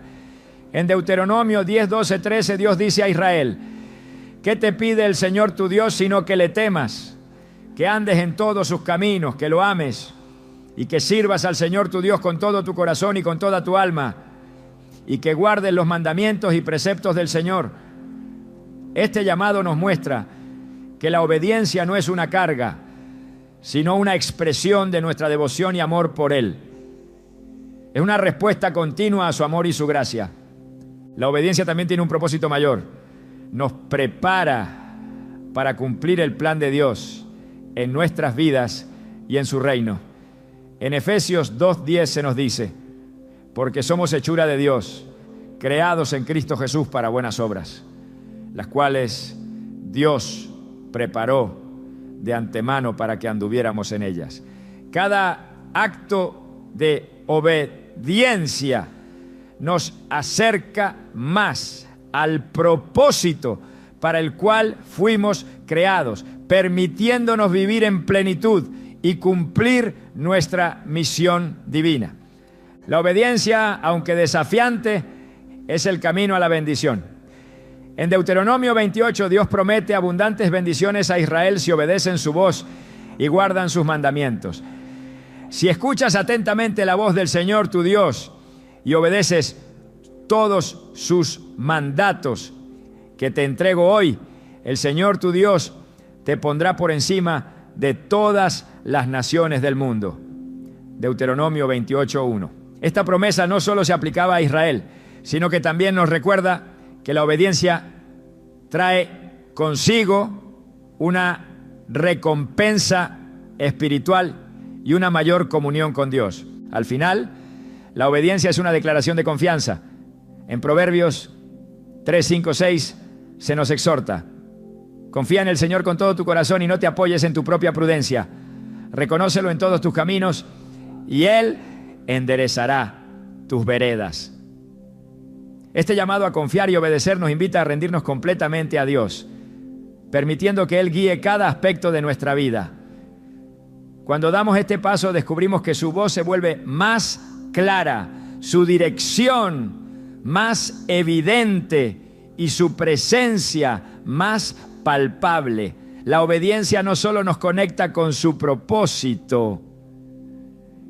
En Deuteronomio 10, 12, 13, Dios dice a Israel: ¿qué te pide el Señor tu Dios sino que le temas, que andes en todos sus caminos, que lo ames y que sirvas al Señor tu Dios con todo tu corazón y con toda tu alma, y que guardes los mandamientos y preceptos del Señor? Este llamado nos muestra que la obediencia no es una carga, sino una expresión de nuestra devoción y amor por Él. Es una respuesta continua a su amor y su gracia. La obediencia también tiene un propósito mayor. Nos prepara para cumplir el plan de Dios en nuestras vidas y en su reino. En Efesios 2:10 se nos dice: porque somos hechura de Dios, creados en Cristo Jesús para buenas obras, las cuales Dios preparó de antemano para que anduviéramos en ellas. Cada acto de obediencia nos acerca más al propósito para el cual fuimos creados, permitiéndonos vivir en plenitud y cumplir nuestra misión divina. La obediencia, aunque desafiante, es el camino a la bendición. En Deuteronomio 28, Dios promete abundantes bendiciones a Israel si obedecen su voz y guardan sus mandamientos. Si escuchas atentamente la voz del Señor tu Dios y obedeces todos sus mandatos que te entrego hoy, el Señor tu Dios te pondrá por encima de todas las naciones del mundo. Deuteronomio 28:1. Esta promesa no solo se aplicaba a Israel, sino que también nos recuerda que la obediencia trae consigo una recompensa espiritual y una mayor comunión con Dios. Al final, la obediencia es una declaración de confianza. En Proverbios 3, 5, 6 se nos exhorta: confía en el Señor con todo tu corazón y no te apoyes en tu propia prudencia. Reconócelo en todos tus caminos y Él enderezará tus veredas. Este llamado a confiar y obedecer nos invita a rendirnos completamente a Dios, permitiendo que Él guíe cada aspecto de nuestra vida. Cuando damos este paso, descubrimos que su voz se vuelve más clara, su dirección más evidente y su presencia más palpable. La obediencia no solo nos conecta con su propósito,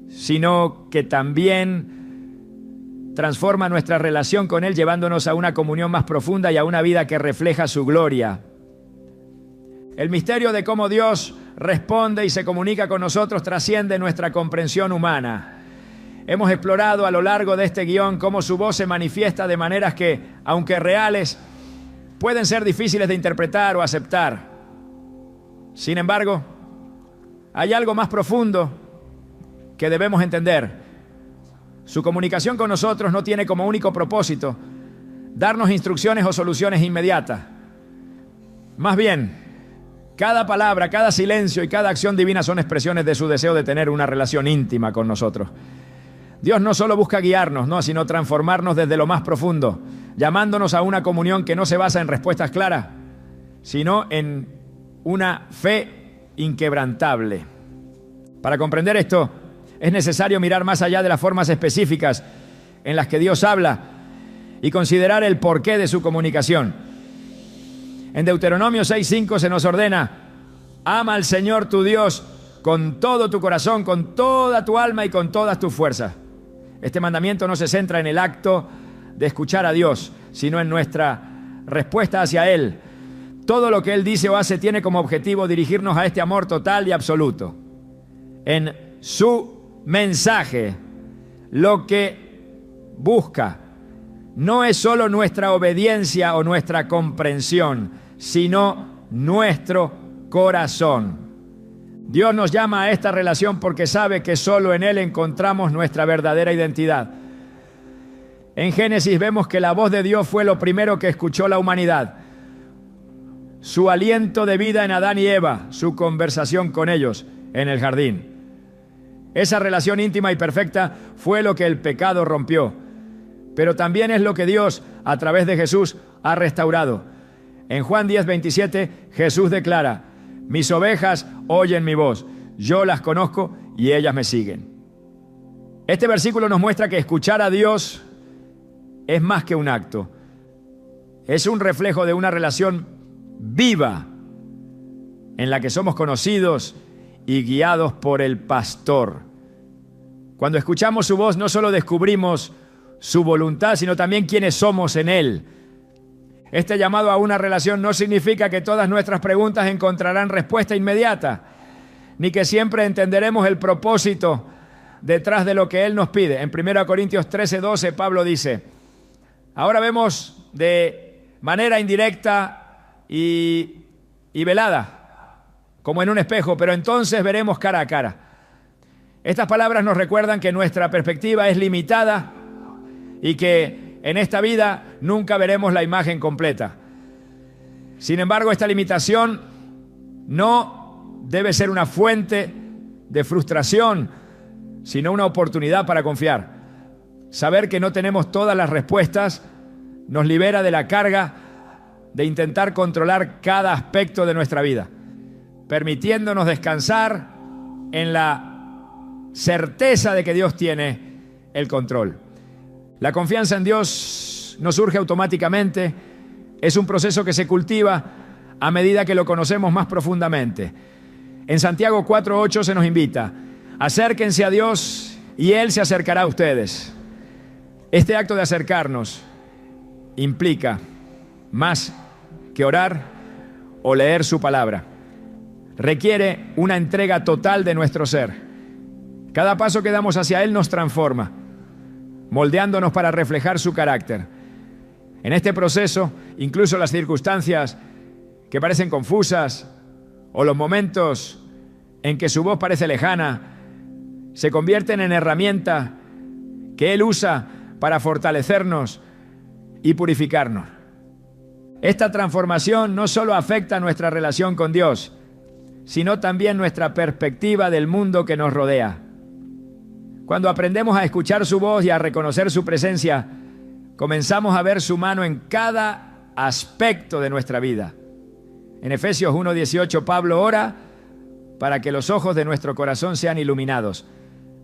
sino que también transforma nuestra relación con Él, llevándonos a una comunión más profunda y a una vida que refleja su gloria. El misterio de cómo Dios responde y se comunica con nosotros trasciende nuestra comprensión humana. Hemos explorado a lo largo de este guión cómo su voz se manifiesta de maneras que, aunque reales, pueden ser difíciles de interpretar o aceptar. Sin embargo, hay algo más profundo que debemos entender. Su comunicación con nosotros no tiene como único propósito darnos instrucciones o soluciones inmediatas. Más bien, cada palabra, cada silencio y cada acción divina son expresiones de su deseo de tener una relación íntima con nosotros. Dios no solo busca guiarnos, sino transformarnos desde lo más profundo, llamándonos a una comunión que no se basa en respuestas claras, sino en una fe inquebrantable. Para comprender esto, es necesario mirar más allá de las formas específicas en las que Dios habla y considerar el porqué de su comunicación. En Deuteronomio 6:5 se nos ordena: ama al Señor tu Dios con todo tu corazón, con toda tu alma y con todas tus fuerzas. Este mandamiento no se centra en el acto de escuchar a Dios, sino en nuestra respuesta hacia Él. Todo lo que Él dice o hace tiene como objetivo dirigirnos a este amor total y absoluto. En su mensaje, lo que busca no es solo nuestra obediencia o nuestra comprensión, sino nuestro corazón. Dios nos llama a esta relación porque sabe que solo en Él encontramos nuestra verdadera identidad. En Génesis vemos que la voz de Dios fue lo primero que escuchó la humanidad. Su aliento de vida en Adán y Eva, su conversación con ellos en el jardín. Esa relación íntima y perfecta fue lo que el pecado rompió, pero también es lo que Dios, a través de Jesús, ha restaurado. En Juan 10:27, Jesús declara: mis ovejas oyen mi voz, yo las conozco y ellas me siguen. Este versículo nos muestra que escuchar a Dios es más que un acto. Es un reflejo de una relación viva en la que somos conocidos y guiados por el pastor. Cuando escuchamos su voz, no solo descubrimos su voluntad, sino también quiénes somos en Él. Este llamado a una relación no significa que todas nuestras preguntas encontrarán respuesta inmediata, ni que siempre entenderemos el propósito detrás de lo que Él nos pide. En 1 Corintios 13:12, Pablo dice: ahora vemos de manera indirecta y velada, como en un espejo, pero entonces veremos cara a cara. Estas palabras nos recuerdan que nuestra perspectiva es limitada y que en esta vida nunca veremos la imagen completa. Sin embargo, esta limitación no debe ser una fuente de frustración, sino una oportunidad para confiar. Saber que no tenemos todas las respuestas nos libera de la carga de intentar controlar cada aspecto de nuestra vida, permitiéndonos descansar en la certeza de que Dios tiene el control. La confianza en Dios no surge automáticamente, es un proceso que se cultiva a medida que lo conocemos más profundamente. En Santiago 4:8 se nos invita: acérquense a Dios y Él se acercará a ustedes. Este acto de acercarnos implica más que orar o leer su palabra. Requiere una entrega total de nuestro ser. Cada paso que damos hacia Él nos transforma, moldeándonos para reflejar su carácter. En este proceso, incluso las circunstancias que parecen confusas o los momentos en que su voz parece lejana, se convierten en herramientas que Él usa para fortalecernos y purificarnos. Esta transformación no solo afecta nuestra relación con Dios, sino también nuestra perspectiva del mundo que nos rodea. Cuando aprendemos a escuchar su voz y a reconocer su presencia, comenzamos a ver su mano en cada aspecto de nuestra vida. En Efesios 1:18, Pablo ora para que los ojos de nuestro corazón sean iluminados,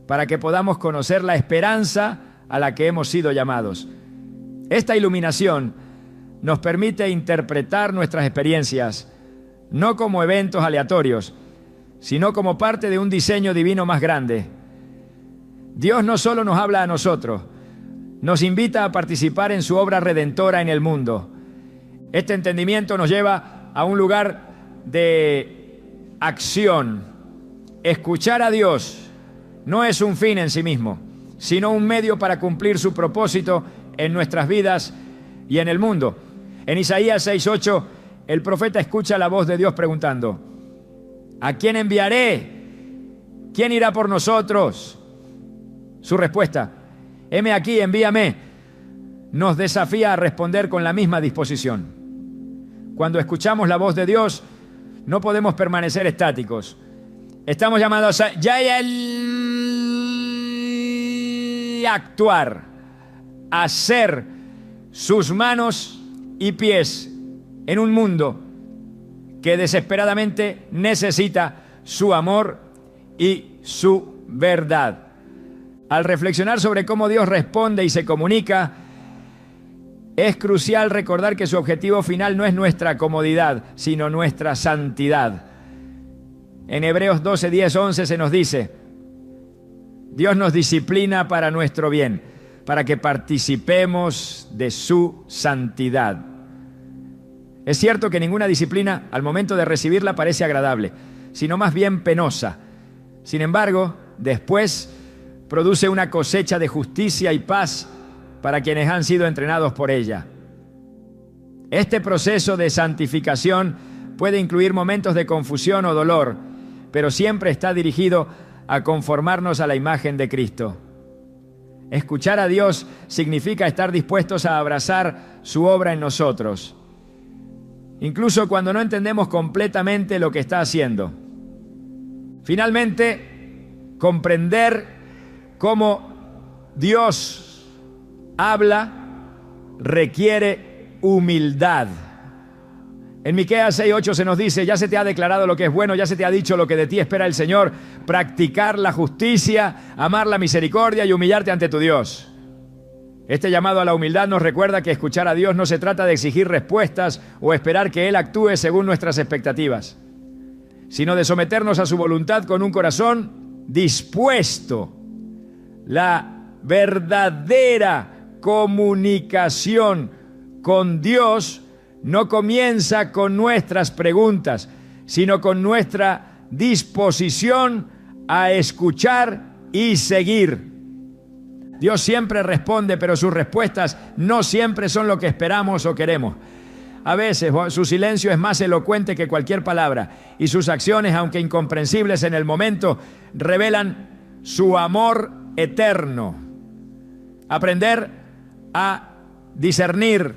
para que podamos conocer la esperanza a la que hemos sido llamados. Esta iluminación nos permite interpretar nuestras experiencias, no como eventos aleatorios, sino como parte de un diseño divino más grande. Dios no solo nos habla a nosotros, nos invita a participar en su obra redentora en el mundo. Este entendimiento nos lleva a un lugar de acción. Escuchar a Dios no es un fin en sí mismo, sino un medio para cumplir su propósito en nuestras vidas y en el mundo. En Isaías 6:8, el profeta escucha la voz de Dios preguntando: ¿a quién enviaré? ¿Quién irá por nosotros? Su respuesta: heme aquí, envíame, nos desafía a responder con la misma disposición. Cuando escuchamos la voz de Dios, no podemos permanecer estáticos. Estamos llamados a actuar, a ser sus manos y pies en un mundo que desesperadamente necesita su amor y su verdad. Al reflexionar sobre cómo Dios responde y se comunica, es crucial recordar que su objetivo final no es nuestra comodidad, sino nuestra santidad. En Hebreos 12:10-11 se nos dice: Dios nos disciplina para nuestro bien, para que participemos de su santidad. Es cierto que ninguna disciplina al momento de recibirla parece agradable, sino más bien penosa. Sin embargo, después produce una cosecha de justicia y paz para quienes han sido entrenados por ella. Este proceso de santificación puede incluir momentos de confusión o dolor, pero siempre está dirigido a conformarnos a la imagen de Cristo. Escuchar a Dios significa estar dispuestos a abrazar su obra en nosotros, incluso cuando no entendemos completamente lo que está haciendo. Finalmente, comprender cómo Dios habla requiere humildad. En Miqueas 6:8 se nos dice: ya se te ha declarado lo que es bueno, ya se te ha dicho lo que de ti espera el Señor, practicar la justicia, amar la misericordia y humillarte ante tu Dios. Este llamado a la humildad nos recuerda que escuchar a Dios no se trata de exigir respuestas o esperar que Él actúe según nuestras expectativas, sino de someternos a su voluntad con un corazón dispuesto. La verdadera comunicación con Dios no comienza con nuestras preguntas, sino con nuestra disposición a escuchar y seguir. Dios siempre responde, pero sus respuestas no siempre son lo que esperamos o queremos. A veces su silencio es más elocuente que cualquier palabra, y sus acciones, aunque incomprensibles en el momento, revelan su amor eterno. Aprender a discernir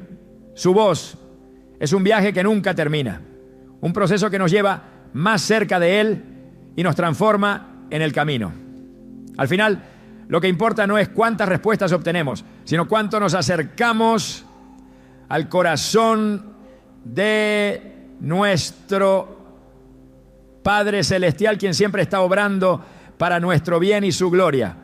su voz es un viaje que nunca termina, un proceso que nos lleva más cerca de Él y nos transforma en el camino. Al final, lo que importa no es cuántas respuestas obtenemos, sino cuánto nos acercamos al corazón de nuestro Padre Celestial, quien siempre está obrando para nuestro bien y su gloria.